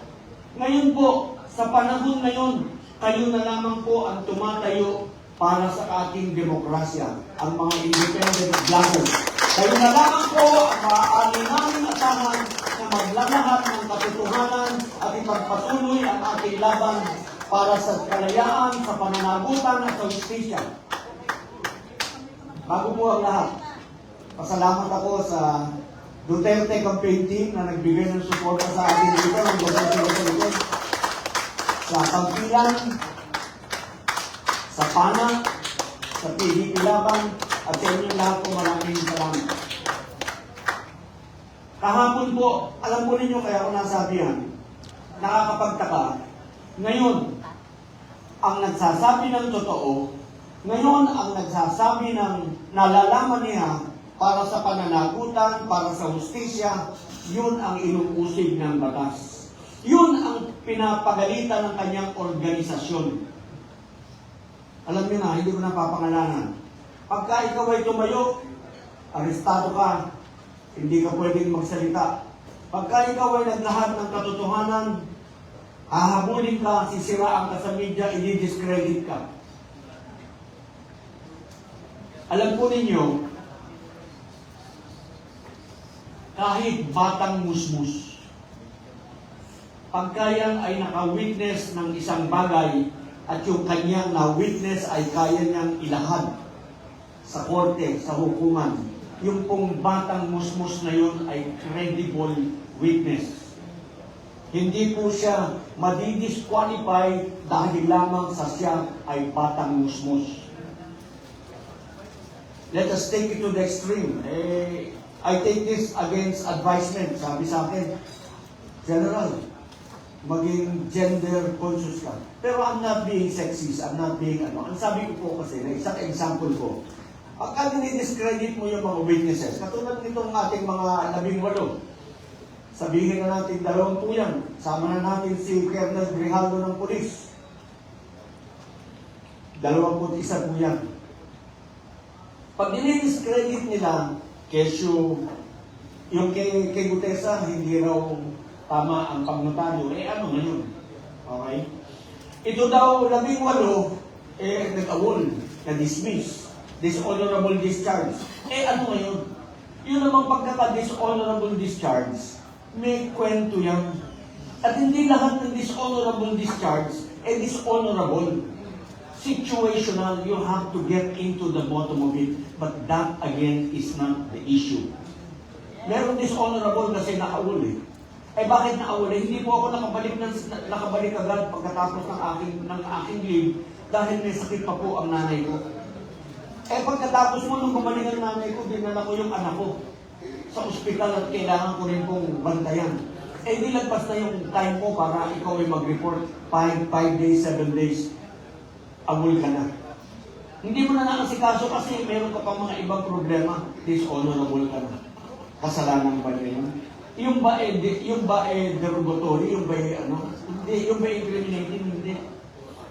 Ngayon po, sa panahon ngayon, kayo na lamang po ang tumatayo para sa ating demokrasya, ang mga independent bloggers. Kayo na lamang po ang maaari namin asahan na maglalahat ng katotohanan at ipagpatuloy ang ating laban para sa kalayaan, sa pananagutan at sa justisya. Bago po ang lahat, pasalamat ako sa Duterte campaign team na nagbigay ng suporta sa atin dito ng Gobernador Luzon. Sa pagbilang PANA, sa PDP Laban, at sa inyong lahat po maraming salamat. Kahapon po, alam po ninyo kaya ako nasabi yan, nakakapagtaka, ngayon, ang nagsasabi ng totoo, ngayon ang nagsasabi ng nalalaman niya para sa pananagutan, para sa hustisya, yun ang inuusig ng batas. Yun ang pinapagalitan ng kanyang organisasyon. Alam niyo na, hindi ko na papangalanan. Pagka ikaw ay tumayo, arestado ka, hindi ka pwedeng magsalita. Pagka ikaw ay naglahad ng katotohanan, hahabulin ka, sisiraan ka sa media, i-discredit ka. Alam po ninyo, kahit batang musmus, pagka yan ay naka-witness ng isang bagay at yung kanyang na-witness ay kaya niyang ilahad sa korte, sa hukuman, yung pong batang musmus na yun ay credible witness. Hindi po siya madi-disqualify dahil lamang sa siya ay batang musmus. Let us take it to the extreme. I take this against advisement. Sabi sa akin, General, maging gender conscious ka. Pero I'm not being sexist, I'm not being ano. Ang sabi ko po kasi, na isang example ko, pagka dinidiscredit mo yung mga witnesses, katulad nitong ating mga 18, sabihin na natin 20 yan, sama na natin si Colonel Grijaldo ng Pulis. 21 po yan. Pag dinidiscredit nila, kesyo, yung kay Gutesa, hindi raw tama ang pagnotaryo, ano ngayon? Okay? Ito daw, 18, nag-awol, na-dismiss, dishonorable discharge. Ano ngayon? Yun namang pagkaka-dishonorable discharge, may kwento yan. At hindi lahat ng dishonorable discharge, dishonorable. Situational, you have to get into the bottom of it. But that, again, is not the issue. Meron dishonorable kasi nakaul eh. Bakit nakaul eh? Hindi po ako nakabalik agad pagkatapos ng aking leave dahil may sakit pa po ang nanay ko. Pagkatapos mo nung bumalik ang nanay ko, dinala ko yung anak ko sa ospital at kailangan ko rin pong bantayan. Di lagpas na yung time mo para ikaw ay mag-report 5 days, 7 days. Amul ka na. Hindi mo na nakasikaso kasi meron ka pang mga ibang problema. Dishonorable ka na. Kasalanan ba niya yun? Yung ba derogatory? Yung ba Hindi. Yung ba incriminating? Hindi.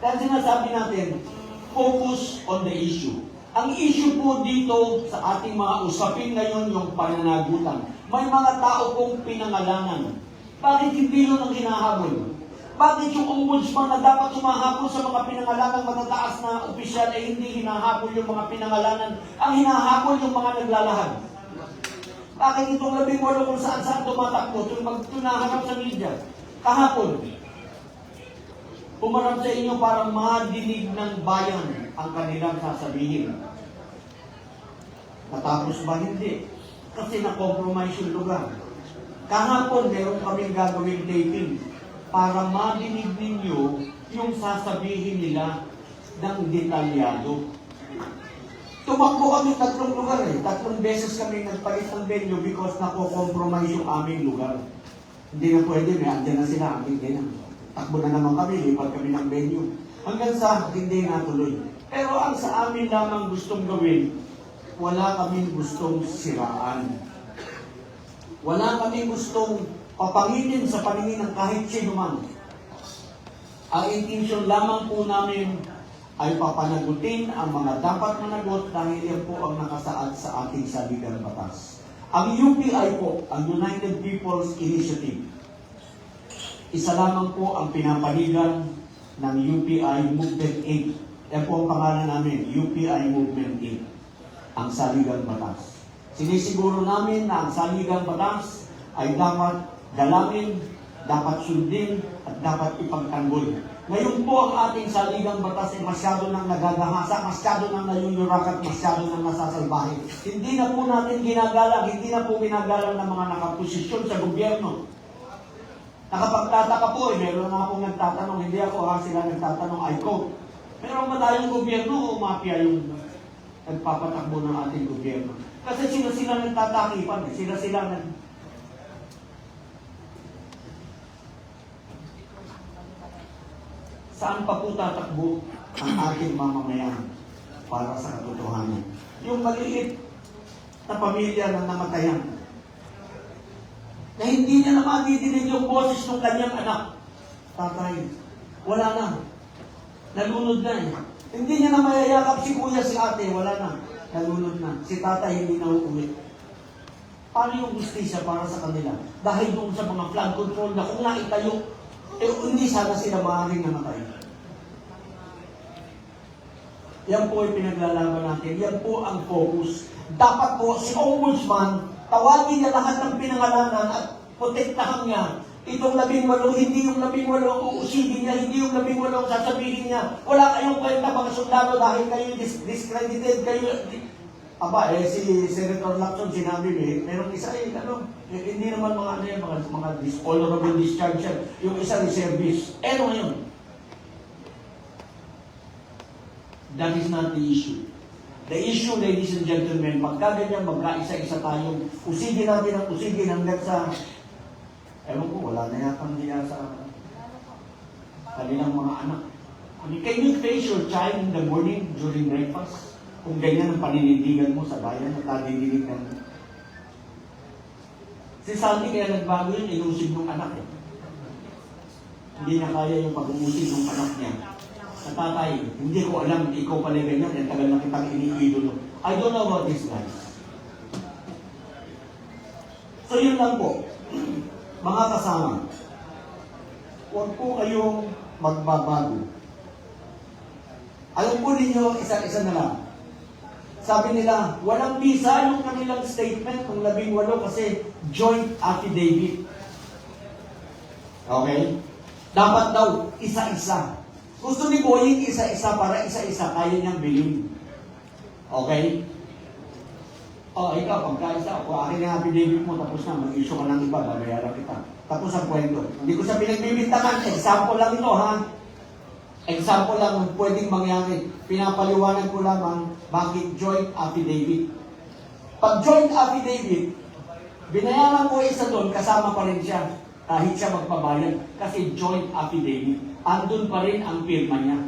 Kaya sinasabi natin, focus on the issue. Ang issue po dito sa ating mga usapin ngayon yung pananagutan. May mga tao pong pinangalanan. Bakit hindi yun ang hinahabol? Bakit yung ombudsman na dapat humahabol sa mga pinangalanang matataas na opisyal ay hindi hinahabol yung mga pinangalanan? Ang hinahabol yung mga naglalahad. Bakit itong 18 kung saan-saan tumatakbo, tunahanap sa media? Kahapon, pumarap sa inyo para madinig ng bayan ang kanilang sasabihin. Natapos ba? Hindi. Kasi na-compromise yung lugar. Kahapon, meron kaming gagawing taping para madinig ninyo yung sasabihin nila ng detalyado. Tumakbo kami 3 lugar eh. 3 beses kami nagpalit ng venue because nako-compromise yung aming lugar. Hindi na pwede, may andyan na sila, hindi na. Takbo na naman kami, lipat kami ng venue. Hanggang sa hindi natuloy. Pero ang sa amin lamang gustong gawin, wala kaming gustong siraan. Wala kaming gustong papanginin sa paningin ng kahit sino man. Ang intention lamang po namin ay papanagutin ang mga dapat managot dahil yan po ang nakasaad sa ating saligang batas. Ang UPI po, ang United People's Initiative, isa lamang po ang pinapanigan ng UPI Movement 8. Yan po ang pangalan namin, UPI Movement 8, ang saligang batas. Sinisiguro namin na ang saligang batas ay dapat dalangin, dapat sundin, at dapat ipagtanggol. Ngayon po ang ating saligang batas ay masyado nang nagagahasa, masyado nang nayuyurak at masyado nang nasasalbahe. Hindi na po natin ginagalang, hindi na po ginagalang ng mga nakaposisyon sa gobyerno. Nakapagtataka po, meron na akong nagtatanong, hindi ako sila nagtatanong, I quote, Merong ba tayong gobyerno o mafia yung nagpapatakbo ng ating gobyerno? Kasi sila nagtatakipan, sila Saan pa po tatakbo ang ating mamamayan para sa katotohanan? Yung maliit na pamilya na namatayan, na hindi niya na madidinig yung boses ng kanyang anak. Tatay, wala na. Nalunod na eh. Hindi niya na mayayakap si kuya, si ate, wala na. Nalunod na. Si tatay hindi na uuwi. Paano yung justisya para sa kanila? Dahil doon sa mga flood control na kung naitayo, hindi sana sila maaaring namatay. Yan po ay pinaglalaban natin. Yan po ang focus. Dapat po si Ombudsman, tawagin niya lahat ng pinangalanan at protektahan niya. Itong 18, hindi yung 18 ang uusigin niya, hindi yung 18 ang sasabihin niya. Wala kayong kwenta mga sundalo dahil kayo discredited, kayo... Aba, si Senator Lacson sinabi merong isa hindi naman mga dishonorable discharge yan. Yung isa reservist. Ano ngayon? That is not the issue. The issue, ladies and gentlemen, pagka ganyan, magkaisa-isa tayo, usigin natin ang usigin hanggang sa, ewan ko, wala na yata niya sa kanilang mga anak. I mean, can you face your child in the morning during breakfast? Kung ganyan ang paninindigan mo sa bayan at nadidinig ka mo. Si Sandy kaya nagbago yun, ilusig ng anak eh. Hindi na kaya yung pag-uusig ng anak niya. Sa tatay, hindi ko alam, ikaw pala ganyan, yung tagal na kitang iniidolo. I don't know about these guys. So yun lang po, mga kasama, huwag po kayong magbabago. Alam po ninyo, isa-isa na lang. Sabi nila, walang visa yung kanilang statement ng 18 kasi joint affidavit. Okay? Dapat daw, isa-isa. Gusto ni Boying isa-isa para isa-isa kaya niyang bilhin. Okay? O, ikaw, pagka-isa, kung akin ang affidavit mo, tapos na, mag-issue ka ng iba, babayaran kita. Tapos ang kwento. Hindi ko sa pinagbibintangan, example lang ito, ha? Example lang pwedeng mangyari. Pinapaliwanag ko lamang bakit joint affidavit. Pag joint affidavit, binayaran ko isa doon, kasama pa rin siya. Kahit siya magpabayad. Kasi joint affidavit. Andun pa rin ang pirma niya.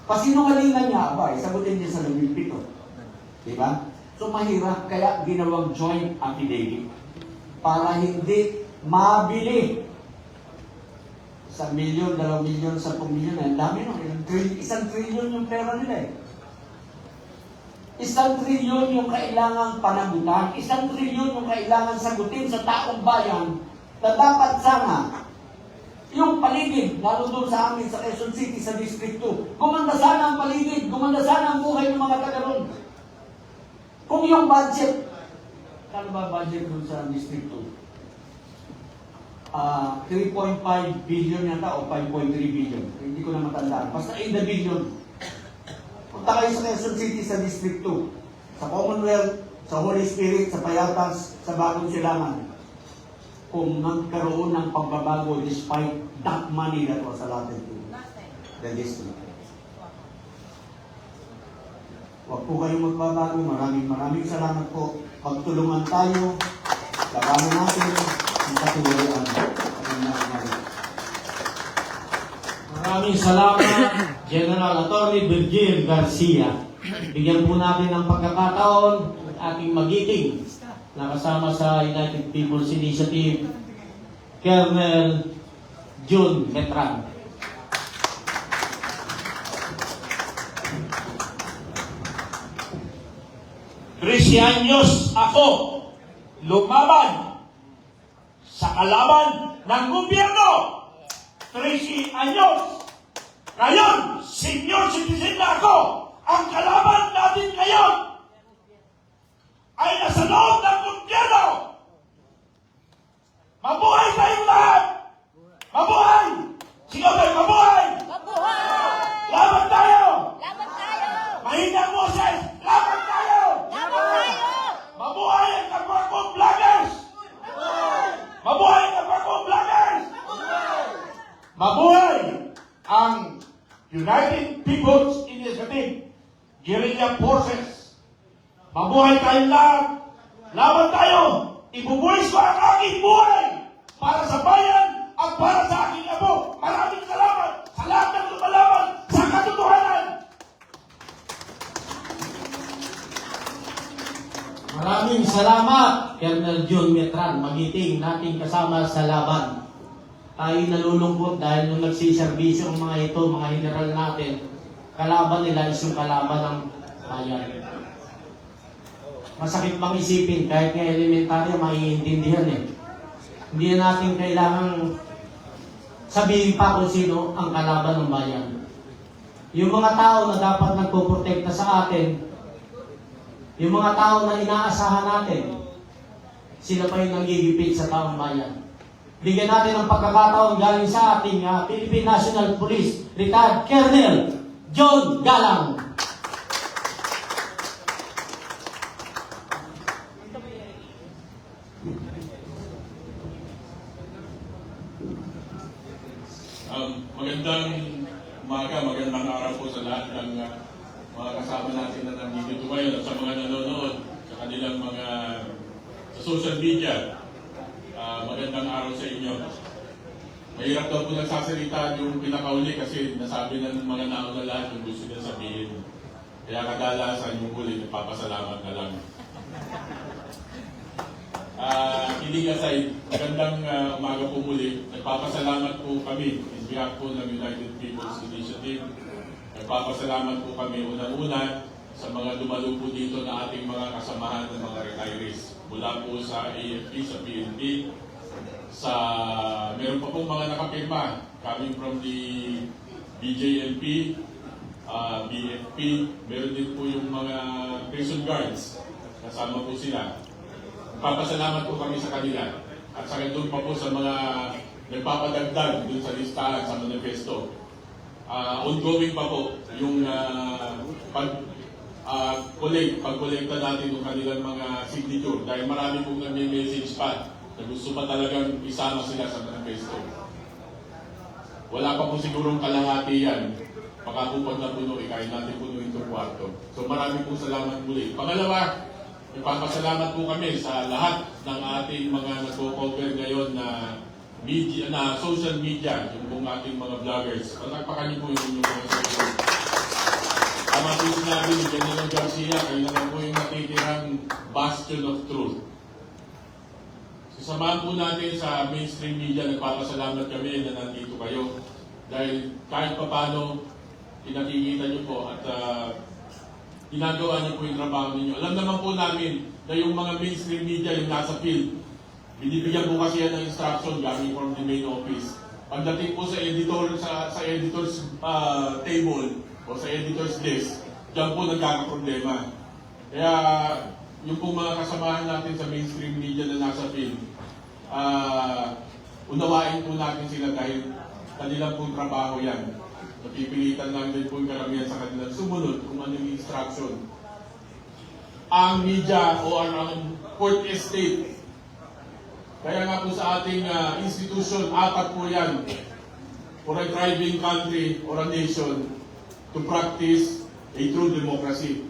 Pasinungalingan niya, sagutin niya sa 17. Diba? So mahirap, kaya ginawang joint affidavit. Para hindi mabili. 1 milyon, 2 milyon, 10 milyon, ang dami no. 1 trilyon yung pera nila eh. 1 trilyon yung kailangang panagutan, 1 trilyon yung kailangan sagutin sa taong bayan na dapat sana yung paligid, lalo doon sa amin sa Quezon City, sa District 2, gumanda sana ang paligid, gumanda sana ang buhay ng mga taga-ron. Kung yung budget, ano ba budget doon sa District 2? 3.5 billion yata o 5.3 billion. Hindi ko na matandaan. Basta in the billion. Punta kayo sa Quezon City sa District 2, sa Commonwealth, sa Holy Spirit, sa Payatas, sa Bagong Silangan. Kung nagkaroon ng pagbabago despite that money that was allotted to the district. Huwag po kayong magbabago. Maraming salamat po. Pagtulungan tayo. Labanan natin ang katuloyan. Maraming salamat, General Attorney Virgil Garcia. Bigyan po natin ng pagkakataon at ating magiting na kasama sa United People's Initiative, Colonel June Metran. 13 anyos ako lumaban sa kalaban ng gobyerno. 13 anyos. Ngayon, senior citizen na ako. Ang kalaban natin ngayon ay nasa loob ng gobyerno. Mabuhay tayong lahat! Mabuhay! Sige tayo, mabuhay! Mabuhay! Laban tayo! Laban tayo! Mahinang Moses! Laban tayo! Laban tayo! Mabuhay ang kapwa ko vloggers! Mabuhay ang kapwa ko vloggers! Mabuhay ang United People's Initiative, guerrilla forces. Mabuhay tayong lahat. Laban tayo. Ibubuhis ko ang aking buhay para sa bayan at para sa aking abo. Maraming salamat sa lahat ng lumalaban sa katotohanan. Maraming salamat, Colonel John Metran, magiting nating kasama sa laban. Tayo nalulungkot dahil nung nagsiservisyo ang mga ito, mga general natin, kalaban nila is yung kalaban ng bayan. Masakit bang isipin, kahit nga elementaryo, maiintindihan eh. Hindi na natin kailangang sabihin pa kung sino ang kalaban ng bayan. Yung mga tao na dapat nagpoprotekta sa atin, yung mga tao na inaasahan natin, sila pa yung nanggigipit sa taong bayan. Bigyan natin ng pagkakataon galing sa ating Philippine National Police Retired Colonel John Galang. Magandang umaga, magandang araw po sa lahat ng mga kasama natin na nandito ngayon at sa mga nanonood sa kanilang mga sa social media. Magandang araw sa inyo. Mahirap daw po nagsasalita yung pinakauli kasi nasabi na ng mga nauna lahat yung gusto nila sabihin. Kaya kadalasan yung huli, nagpapasalamat na lang. Kidding aside, magandang umaga po muli. Nagpapasalamat po kami in behalf po ng United People's Initiative. Nagpapasalamat po kami unang-una sa mga dumalo po dito na ating mga kasamahan ng mga retirees. Mula po sa AFP, sa PNP, meron pa pong mga nakapirma coming from the BJMP, BFP, meron din po yung mga prison guards. Kasama po sila. Papasalamat po kami sa kanila at sa doon pa po sa mga nagpapadagdag doon sa listahan sa manifesto. Ongoing pa po yung pag-kolekta natin ng kanilang mga signature dahil marami pong nag-message pa na gusto pa talagang isama sila sa manifesto. Wala pa po sigurong kalahati yan. Pagkakupad na puno, ikain natin puno itong kwarto. So marami po salamat muli. Pangalawa, ipapasalamat po kami sa lahat ng ating mga nagko-cover ngayon na media, na social media, yung pong ating mga vloggers. Palakpakan niyo po yung inyong mga social. Tama po sinabi ni General Garcia, kayo naman po yung natitirang bastion of truth. Sasamahan po natin sa mainstream media, nagpapasalamat kami na nandito kayo. Dahil kahit papano, pinakikita niyo po at ginagawa niyo po yung trabaho ninyo. Alam naman po namin na yung mga mainstream media yung nasa field, binibigyan po kasi yan ng instruction galing from the main office. Pagdating po sa editor, sa editor's table o sa editor's desk, dyan po nagkakaproblema. Kaya yung po mga kasamahan natin sa mainstream media na nasa field, unawain po natin sila dahil kanilang pong trabaho yan. Napipilitan lang din po yung karamihan sa kanilang sumunod kung ano yung instruction. Ang media o ang court estate, kaya nga po sa ating institution, apat po yan for a thriving country or a nation to practice a true democracy.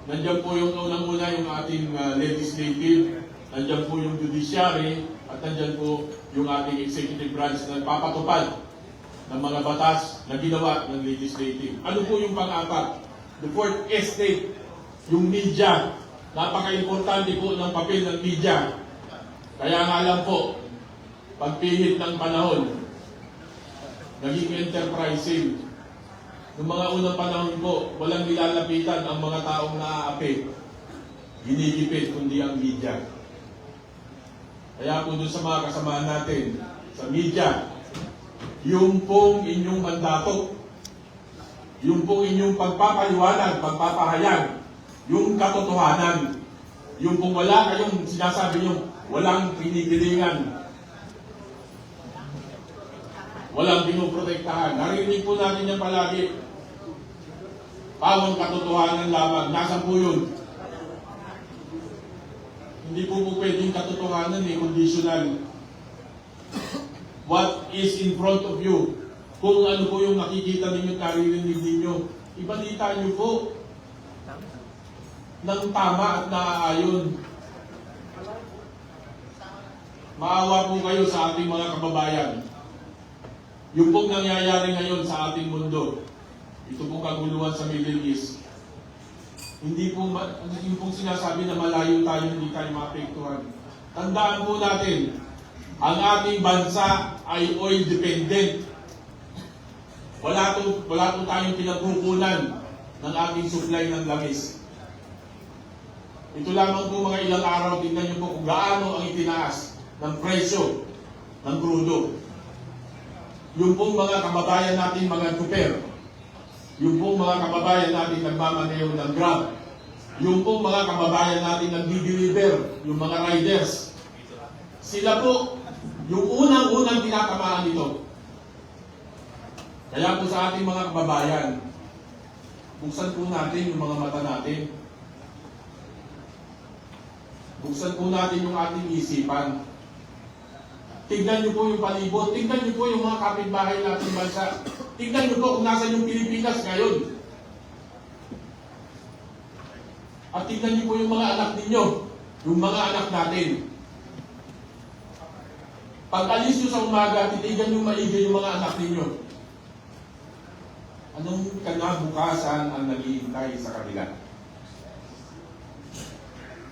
Nandiyan po yung unang-una yung ating legislative, nandiyan po yung judiciary, at nandiyan po yung ating executive branch na nagpapatupad ng mga batas na ginawa ng legislative. Ano po yung pang-apat? The fourth estate, yung media. Napaka-importante po ng papel ng media. Kaya nga lang po, pagpihit ng panahon, naging enterprising. Noong mga unang panahon po, walang nilalapitan ang mga taong naaapi. Ginigipit, kundi ang media. Kaya po doon sa mga kasamahan natin, sa media, yung pong inyong mandato, yung pong inyong pagpapaliwanag, pagpapahayag, yung katotohanan, yung kung wala kayong sinasabi nyo, walang pinigilingan, walang pinuprotektahan. Narinig po natin yan palagi. Pawang katotohanan lamang. Nasaan po yun? Hindi po pwedeng katotohanan, conditional. What is in front of you, kung ano po yung nakikita ninyo, naririnig ninyo. Ibalita nyo po ng tama at naaayon. Maawa po kayo sa ating mga kababayan. Yung pong nangyayari ngayon sa ating mundo, ito pong kaguluhan sa Middle East, hindi po, yung pong sinasabi na malayo tayo, hindi tayo maapektuhan. Tandaan po natin, ang ating bansa ay oil dependent. Wala po tayong pinagkukunan ng ating supply ng langis. Ito lamang po mga ilang araw, tingnan niyo po kung gaano ang itinaas ng presyo ng crudo. Yung pong mga kababayan natin mga tuper, yung pong mga kababayan natin nagmamaneho ng Grab, yung pong mga kababayan natin nagdi-deliver, yung mga riders, sila po yung unang-unang tinatamaan nito. Kaya po sa ating mga kababayan, buksan po natin yung mga mata natin. Buksan po natin yung ating isipan. Tignan niyo po yung palibot. Tignan niyo po yung mga kapitbahay nating bansa. Tignan niyo po kung nasan yung Pilipinas ngayon. At tignan niyo po yung mga anak ninyo. Yung mga anak natin. Pag alis niyo sa umaga, titigan niyo maigi yung mga anak ninyo. Anong kinabukasan ang naghihintay sa kanila?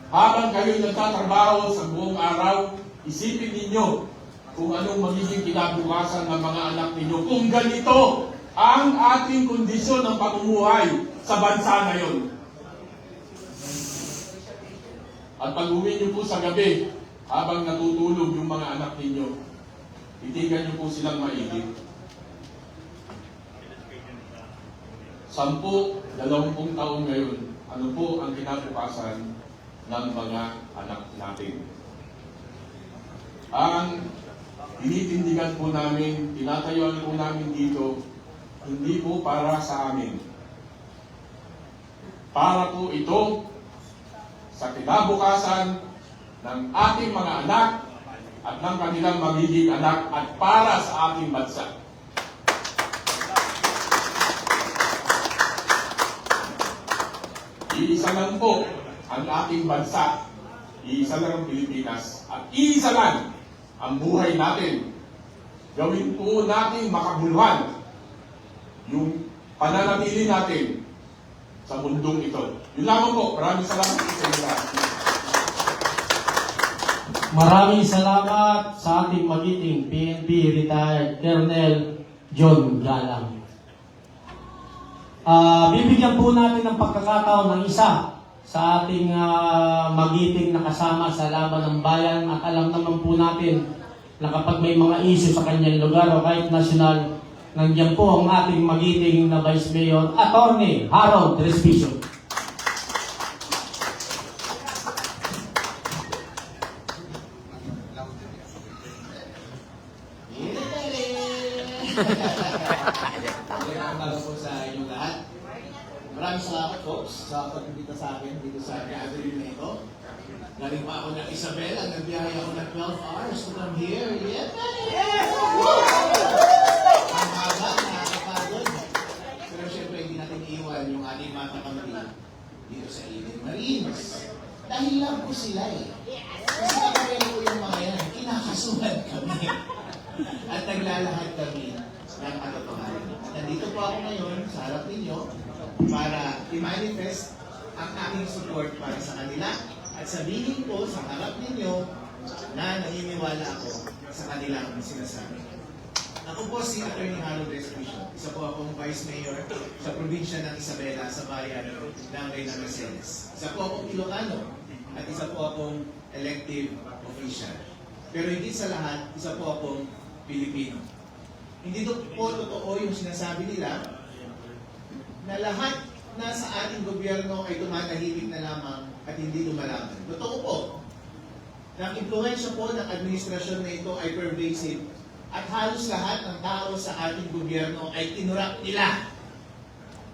Habang kayo nagtatrabaho sa buong araw, isipin ninyo kung anong magiging kinabukasan ng mga anak ninyo. Kung ganito ang ating kondisyon ng pamumuhay sa bansa ngayon. At pag uwi niyo po sa gabi, habang natutulog yung mga anak ninyo, titigan niyo po silang maigi. 10, 20 taon ngayon, ano po ang kinabukasan ng mga anak natin? Ang tinitindigan po namin, tinatayuan po namin dito, hindi po para sa amin. Para po ito sa kinabukasan ng ating mga anak at ng kanilang magiging anak at para sa ating bansa. Iisa lang po ang ating bansa, iisa lang ang Pilipinas, at iisa lang ang buhay natin. Gawin po natin makabuluhan yung pananatili natin sa mundong ito. Yun lamang po. Maraming salamat sa inyo lahat. Maraming salamat sa ating magiting PNP retired Colonel John Galang. Bibigyan po natin ng pagkakataon ng isa sa ating magiting na kasama sa laban ng bayan at alam naman po natin na kapag may mga issue sa kanyang lugar o kahit nasyonal, nandiyan po ang ating magiting na Vice Mayor, Attorney Harold Respicio. Magandang po sa inyong lahat. Maraming salamat folks sa pag-invita sa akin dito sa gathering na ito. Galing pa ako ng Isabela, nagbiyahe ako ng 12 hours to come here. Yeah! Ang haba, nakakapagod. Pero syempre hindi natin iiwan yung ating mga kapamilya dito sa Eden Marines. Dahil lang po sila eh. Kasi kakawin po yung mga yan, kinakasuhan kami. At naglalahad kami ng katotohanan. At nandito po ako ngayon sa harap ninyo para i-manifest ang aking support para sa kanila at sabihin ko sa harap ninyo na naniniwala ako sa kanilang sinasabi. Ako po si Attorney Harold Respicio. Isa po akong Vice Mayor sa probinsya ng Isabela sa bayan ng Reyna Mercedes. Isa po akong Ilocano at isa po akong elective official. Pero higit sa lahat, isa po akong Pilipino. Hindi po totoo yung sinasabi nila na lahat na sa ating gobyerno ay tumatahimik na lamang at hindi lumalaban. Totoo po na ang impluwensya po ng administrasyon na ito ay pervasive at halos lahat ng tao sa ating gobyerno ay tinurak nila.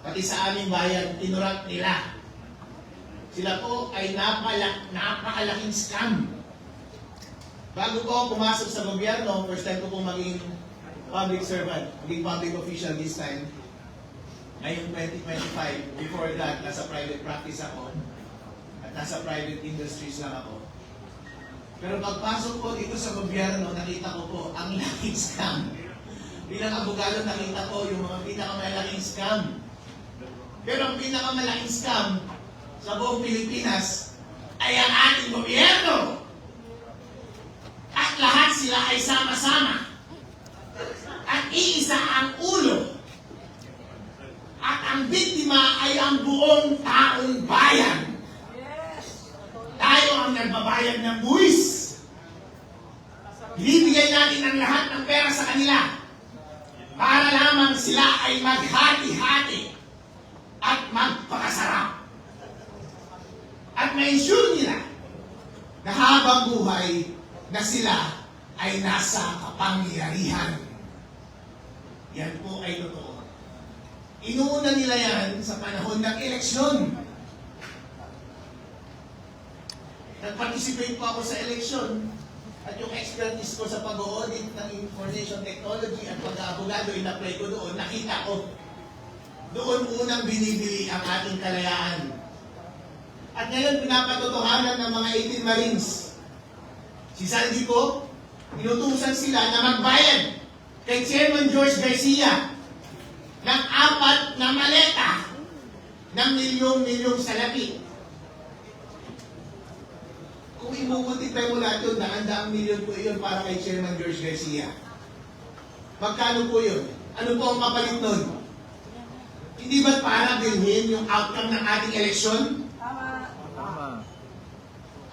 Pati sa aming bayan, tinurak nila. Sila po ay napakalaking scam. Bago po pumasok sa gobyerno, first time ko pong maging public servant, maging public official this time. Ngayong 2025, before that, nasa private practice ako at nasa private industries lang ako. Pero pagpasok ko dito sa gobyerno, nakita ko po ang laking scam. Bilang abogado, nakita ko yung mga pinakamalaking scam. Pero ang pinakamalaking scam sa buong Pilipinas ay ang ating gobyerno. At lahat sila ay sama-sama. At iisa ang ulo. At ang biktima ay ang buong taong bayan. Tayo ang nagbabayad ng buwis. Binibigay natin ang lahat ng pera sa kanila para lamang sila ay maghati-hati at magpakasarap. At ma-ensure nila na habang buhay na sila ay nasa kapangyarihan. Yan po ay totoo. Inuuna nila yan sa panahon ng eleksyon. Nag-participate po ako sa eleksyon at yung expertise ko sa pag-audit ng information technology at pag-aabogado, in-apply ko doon, nakita ko. Doon unang binibili ang ating kalayaan. At ngayon, pinapatotohanan ng mga 18 Marines. Si Sandy ko, inutusan sila na magbayad kay Chairman George Garcia ng 4 na maleta ng milyong-milyong salapi. Kung imumultiply mo lahat yun, daang milyon po yun para kay Chairman George Garcia. Magkano po yun? Ano po ang kapalit nun? Hindi ba para bilhin yung outcome ng ating eleksyon?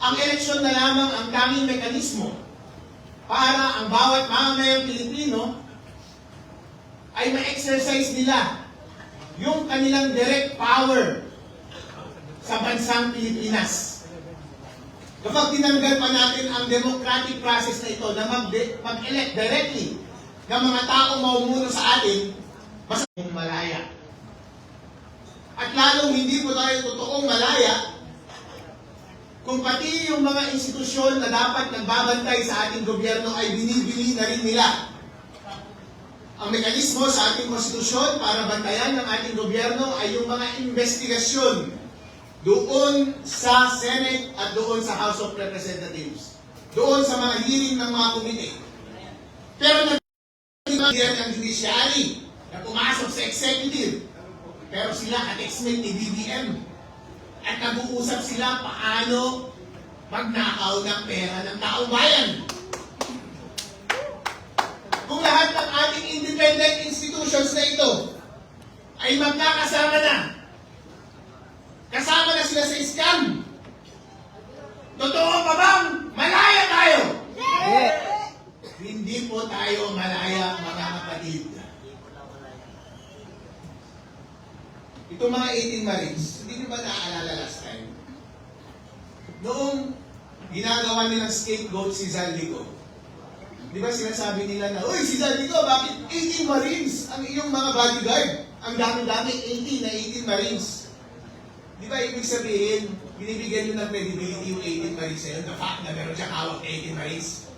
Ang eleksyon na lamang ang tanging mekanismo para ang bawat mamamayang Pilipino ay ma-exercise nila yung kanilang direct power sa bansang Pilipinas. Kapag tinanggal pa natin ang democratic process na ito na mag-elect directly ng mga taong mamumuno sa atin, basta malaya. At lalong hindi po tayo totoong malaya kung pati yung mga institusyon na dapat nagbabantay sa ating gobyerno ay binibili na rin nila. Ang mekanismo sa ating konstitusyon para bantayan ng ating gobyerno ay yung mga investigasyon doon sa Senate at doon sa House of Representatives. Doon sa mga hearing ng mga komite. Pero nag-hearing ang judiciary na pumasok sa executive. Pero sila ka-textmate ni BBM. At nag-uusap sila paano magnakaw ng pera ng taong bayan. Kung lahat ng ating independent institutions na ito ay magkakasama na, kasama na sila sa scam, totoo pa bang malaya tayo? Hindi po tayo malaya, mga kapatid. Itong mga 18 Marines, hindi nyo ba naaalala last time? Noong ginagawa nilang scapegoat si Zaldico, di ba sinasabi nila na, uy, si Zaldico, bakit 18 Marines ang iyong mga bodyguard? Ang dami-dami, 18 na 18 Marines. Di ba ibig sabihin, binibigyan nyo ng credibility yung 18 Marines na yun, the fact na meron siyang hawak 18 Marines.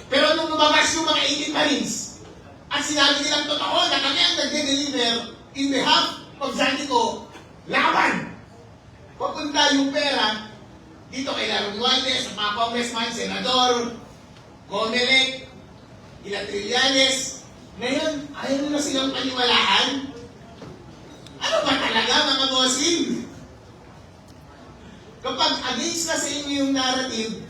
Pero nung lumabas yung mga 18 Marines, at sinabi nilang totoo na kami ang nag-deliver in behalf of Zaldico, laban! Papunta yung pera dito kay Laro Duarte, sa mga congressman, senador, Comelec, Ila Trillanes. Ngayon, ayaw nila silang paniwalaan. Ano ba talaga, mga bossing? Kapag against na sa inyo yung narrative,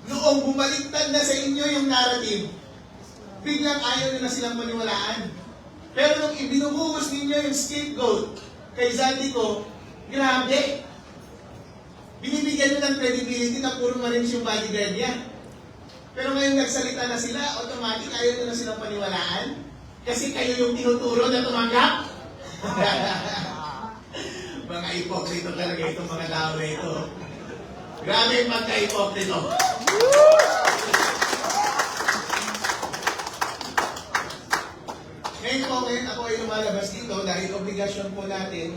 noong bumaliktad na sa inyo yung narrative, biglang ayaw nila silang paniwalaan. Pero nung ibinubuhos ninyo yung scapegoat kay Zaldico, grabe. Binibigyan nyo ng credibility na puro Marines yung bodyguard niya. Pero ngayon nagsalita na sila, automatic ayaw nyo na silang paniwalaan. Kasi kayo yung tinuturo na tumanggap. Mga ipokrito talaga itong mga tao na ito. Grabe yung pagka-ipokrito. Ngayon ako ay lumalabas dito dahil obligasyon po natin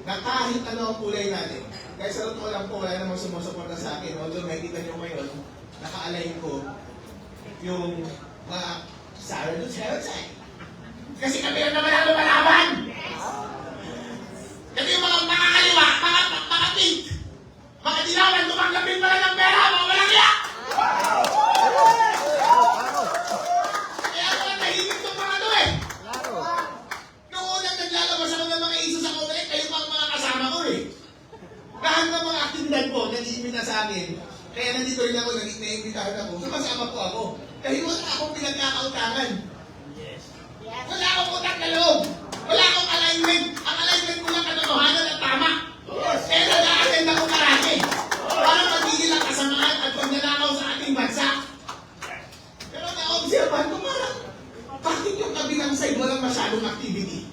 na kahit ano ang kulay natin. Kaya sa totoo lang po, wala namang sumusuporta sa akin. Although nakikita nyo ngayon, naka-align ko. yung mga Sarah doon sa outside. Kasi kami lang naman ang lumalaban. Kasi yung mga kaliwa, mga pink, mga dilawan, tumanggapin pala ng pera, mga walang iya! Kaya mga tahimik itong mga to eh. Noong unang naglalabas ako ng mga iso sa Congress, kayo pang mga kasama ko eh. Lahat ng mga aktibidad po, nag-iimbita sa akin. Kaya nandito rin ako, nag-iimbitahan ako. Sumasama po ako. Dahil wala akong pinagkakautangan. Wala akong utang na loob. Wala akong alignment. Ang alignment ko lang katotohanan at tama. Kaya nag-a-attend ako karami. Para magigil ang kasamaan at pagnanakaw sa ating bansa. Pero na-observan ko parang, bakit yung kabilang side walang masyadong activity?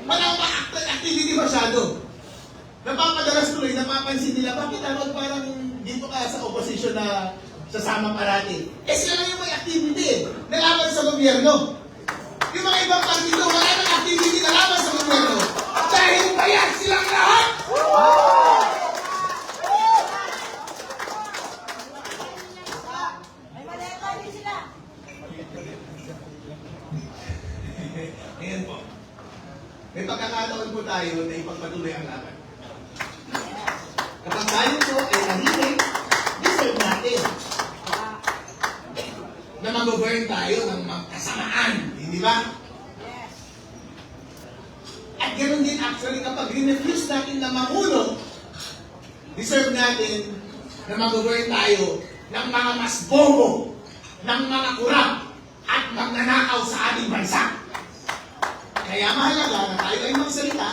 Walang activity masyado. Napapadalas tuloy, napapansin nila, bakit ako parang dito ka sa opposition na sasama parati? Eh sila lang yung may activity eh, nalaban sa gobyerno. Yung mga ibang partido, wala nang activity na laban sa gobyerno. Dahil bayad silang lahat! May maleta din sila. Ngayon po, may pagkakataon po tayo na ipagpatuloy ang laban. Kapag tayo po ay nahilig, deserve natin na mag-govern tayo ng kasamaan. Hindi ba? At ganoon din actually kapag rinefuse natin na mamuno, deserve natin na mag-govern tayo ng mga mas bobo, ng mga kurap, at magnanakaw sa ating bansa. Kaya mahalaga na tayo ay magsalita,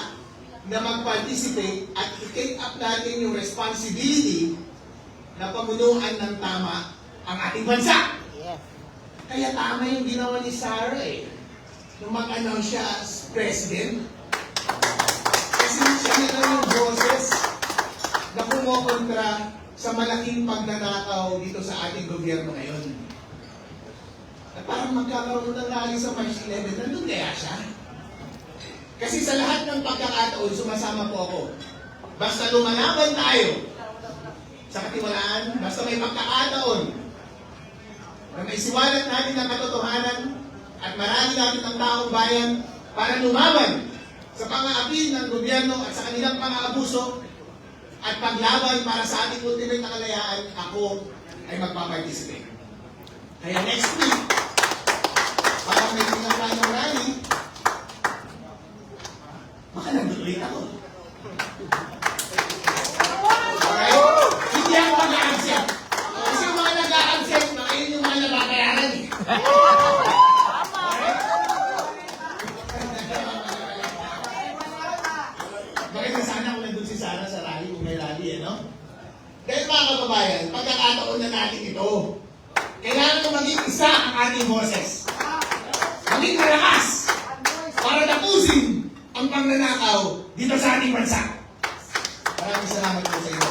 na mag-participate at i-take up natin yung responsibility na pamunuan ng tama ang ating bansa. Kaya tama yung ginawa ni Sarah eh. Nung mag-announce siya as president. Kasi siya na lang yung boses na kumokontra sa malaking pagnanakaw dito sa ating gobyerno ngayon. At parang magkakaroon ng rally sa March 11, nandun kaya siya? Kasi sa lahat ng pagkakataon, sumasama po ako. Basta lumalaban tayo sa katiwalaan, basta may pagkakataon na may siwalat natin ng katotohanan at marami natin ang taong bayan para lumaban sa pang-aapil ng gobyerno at sa kanilang pang-aabuso at paglaban para sa ating ultimate na kalayaan, ako ay magpaparticipate. Kaya next week, parang may pinakain ng rally, baka nagdutuloy ako. Alright? Hindi ako mag-a-accept. Kasi yung mga nag-a-accept, yun yung mga nababayaran eh. Maganda sana kung nandun si Sarah sa rally, kung may rally eh, no? Dahil mga kababayan, pagkakataon na natin ito, kailangan na maging isa ang ating boses. Maging malakas para tapusin ang pagnanakaw dito sa ating bansa. Maraming salamat po sa inyo.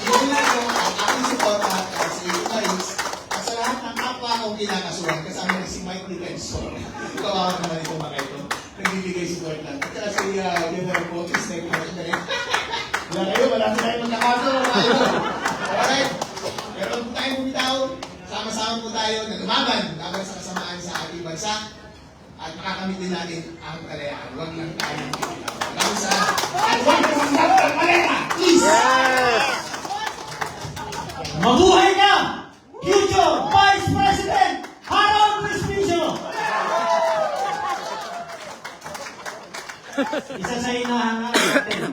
Yun lang po ang aking suporta sa iyo guys at sa lahat ng kapwa akong kinakasuhan kasama na si Mike Defensor. Kawawa naman ito mga ito. Nagbibigay support lang. At saka si General Potis na ipinasyon na rin. Wala kayo, marami tayo magkakaso. Alright. Pero kung tayo bumitaw, sama-sama po tayo na lumaban laban sa kasamaan sa ating bansa at makakamit din natin ang kalayaan. Huwag lang tayo ng pipitaw. Maraming salamat. At huwag na magdap ang maleta! Please! Mabuhay ka! Future Vice President Harold Crispino! Isa sa hinahangaan natin,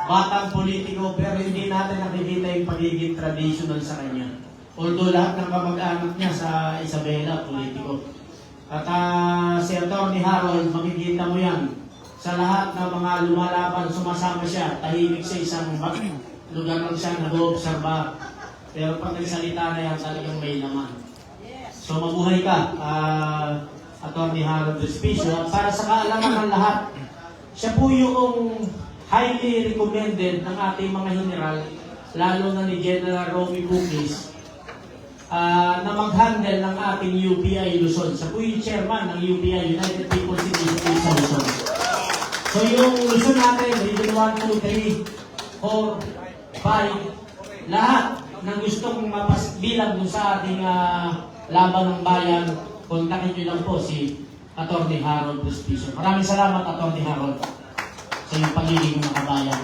batang politiko pero hindi natin nakikita yung pagiging traditional sa kanya. Although lahat ng kamag-anak niya sa Isabela, politiko. At si Atty. Harold, makikita mo yan. Sa lahat ng mga lumalaban, sumasama siya, tahimik sa isang lugar lang siya, nag-oobserba. Pero pag nagsalita na yan, talagang may laman. So mabuhay ka, Atty. Harold Crispino. At para sa kaalaman ng lahat, siya po yung highly recommended ng ating mga general, lalo na ni General Romy Bukis, na mag-handle ng ating UPI Luzon. Siya po yung chairman ng UPI, United People's Initiative sa Luzon. So yung Luzon natin, Region 1, 2, 3, 4, 5, lahat na gustong bilang dun sa ating laban ng bayan, kontakin nyo lang po si Atty. Harold Prespicio. Maraming salamat, Atty. Harold, sa iyong pagiging makabayan.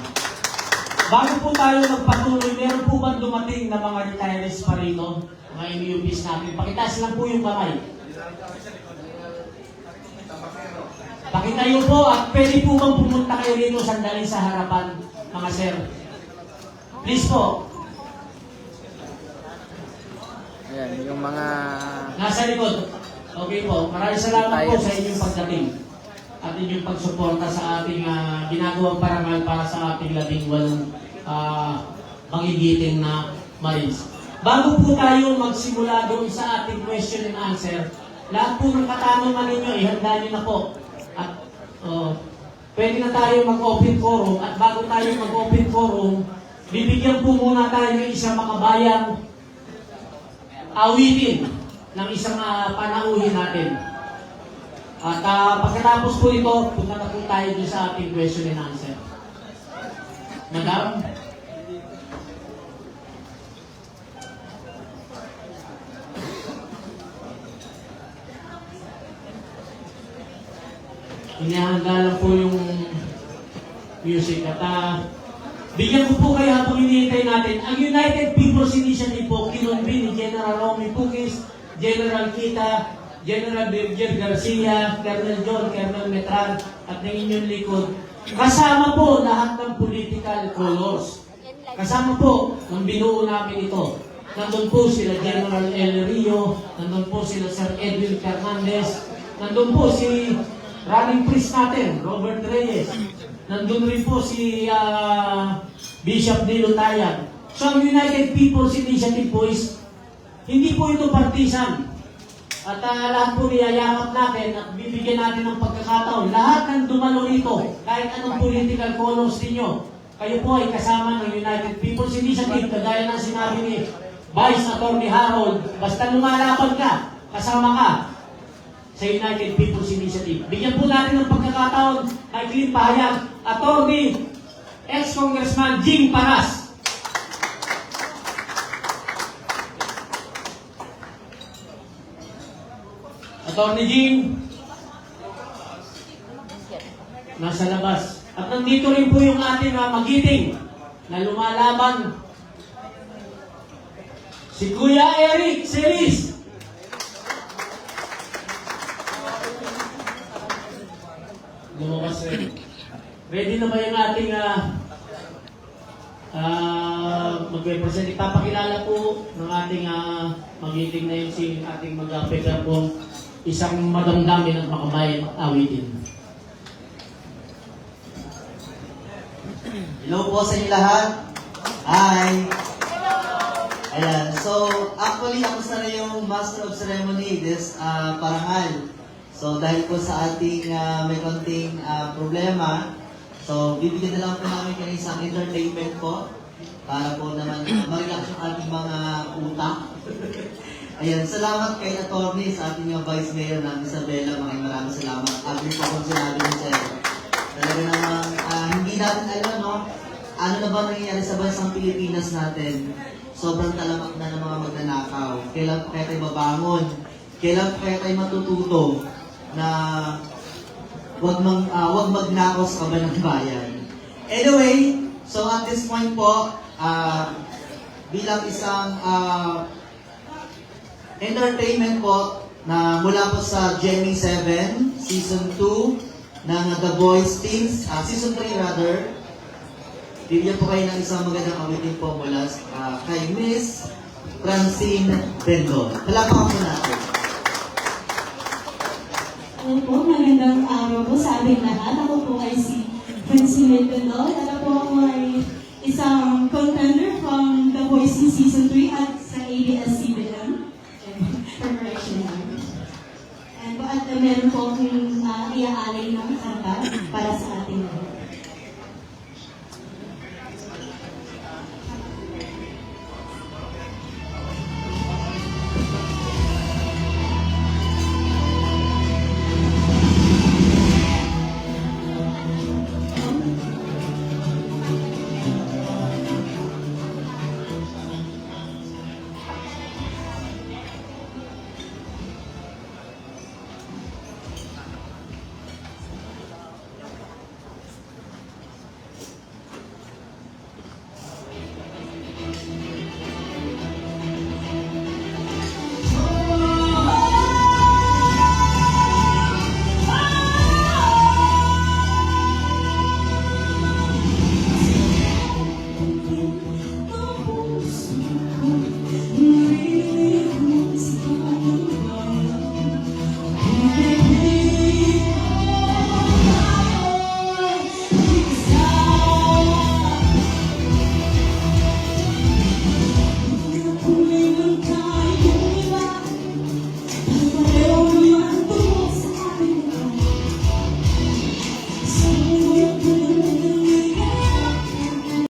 Bago po tayo magpatuloy, meron po bang dumating na mga retirees pa rito? Mga MUPs natin. Pakitaas lang po yung kamay. Pakitayo po at pwede po bang pumunta kayo rito sandali sa harapan, mga sir? Please po. Ayan, yung mga... Nasa likod. Okay po. Maraming salamat po sa inyong pagdating at inyong pagsuporta sa ating ginagawang parangal para sa ating 18 magigiting na Marines. Bago po tayo magsimula doon sa ating question and answer, lahat po ng katanungan ninyo, ihanda nyo na po. At pwede na tayo mag-open forum. At bago tayo mag-open forum, bibigyan po muna tayo ng isang makabayang awitin ng isang panauhin natin. At pagkatapos po ito, punta na po tayo dun sa ating question and answer. Madam? Inihanda lang po yung music at bigyan ko po kayo habang hinihintay natin. Ang United People's Initiative po, kinonvene ni General Romy Pukis, General Kita, General Birger Garcia, Colonel John, Colonel Metran, at ng inyong likod. Kasama po lahat ng political colors. Kasama po ng binuo namin ito. Nandun po sila General El Rio, nandun po sila Sir Edwin Fernandez, nandun po si running priest natin, Robert Reyes. Nandun rin po si Bishop Dilo Tayan. So ang United People's Initiative po is, hindi po ito partisan. At lahat po niyayakap natin at bibigyan natin ng pagkakataon. Lahat ng dumalo rito, kahit anong political colors ninyo, kayo po ay kasama ng United People's Initiative, kagaya ng sinabi ni Vice Attorney Harold, basta lumalaban ka, kasama ka sa United People's Initiative. Bigyan po natin ng pagkakataon kay Clint Pahayag, Attorney, ex-Congressman Jing Paras. Attorney Jing, nasa labas. At nandito rin po yung ating magiting na lumalaban, si Kuya Eric Celis. Lumabas rin. Ready na ba yung ating magpe-present? Ipapakilala po ng ating magiting na yun si ating mag-apekar po isang madamdamin at makabayan awitin. Hello po sa inyo lahat. Hi! Ayan, so actually ako sana yung Master of Ceremony this parangal. So dahil po sa ating may konting problema, so bibigyan na lang po namin kayo isang entertainment po para po naman ma-relax yung ating mga utak. Ayan, salamat kay Atty. Sa ating Vice Mayor ng Isabela. Maraming salamat. Agree po kung sinabi niyo sir. Talaga namang hindi natin alam, no? Ano na ba nangyayari sa bansang Pilipinas natin? Sobrang talamak na ng mga magnanakaw. Kailan pa kaya tayo mabangon? Kailan pa kaya tayo matututo na wag magnakaw sa kaban ng bayan? Anyway, so at this point po, bilang isang entertainment po na mula po sa Gemini 7, Season 2 ng The Boys Teams, Season 3 rather, bibigyan po kayo ng isang magandang awitin po mula kay Miss Francine Bendol. Palakpakan po natin. Ano po, magandang araw po sa ating lahat. Ako po ay si Francine Bendol. Ano po, ako ay isang contender from The Voice Season 3 at sa ABS-CBN. And meron po akong iaalay ng kanta para sa ating lahat.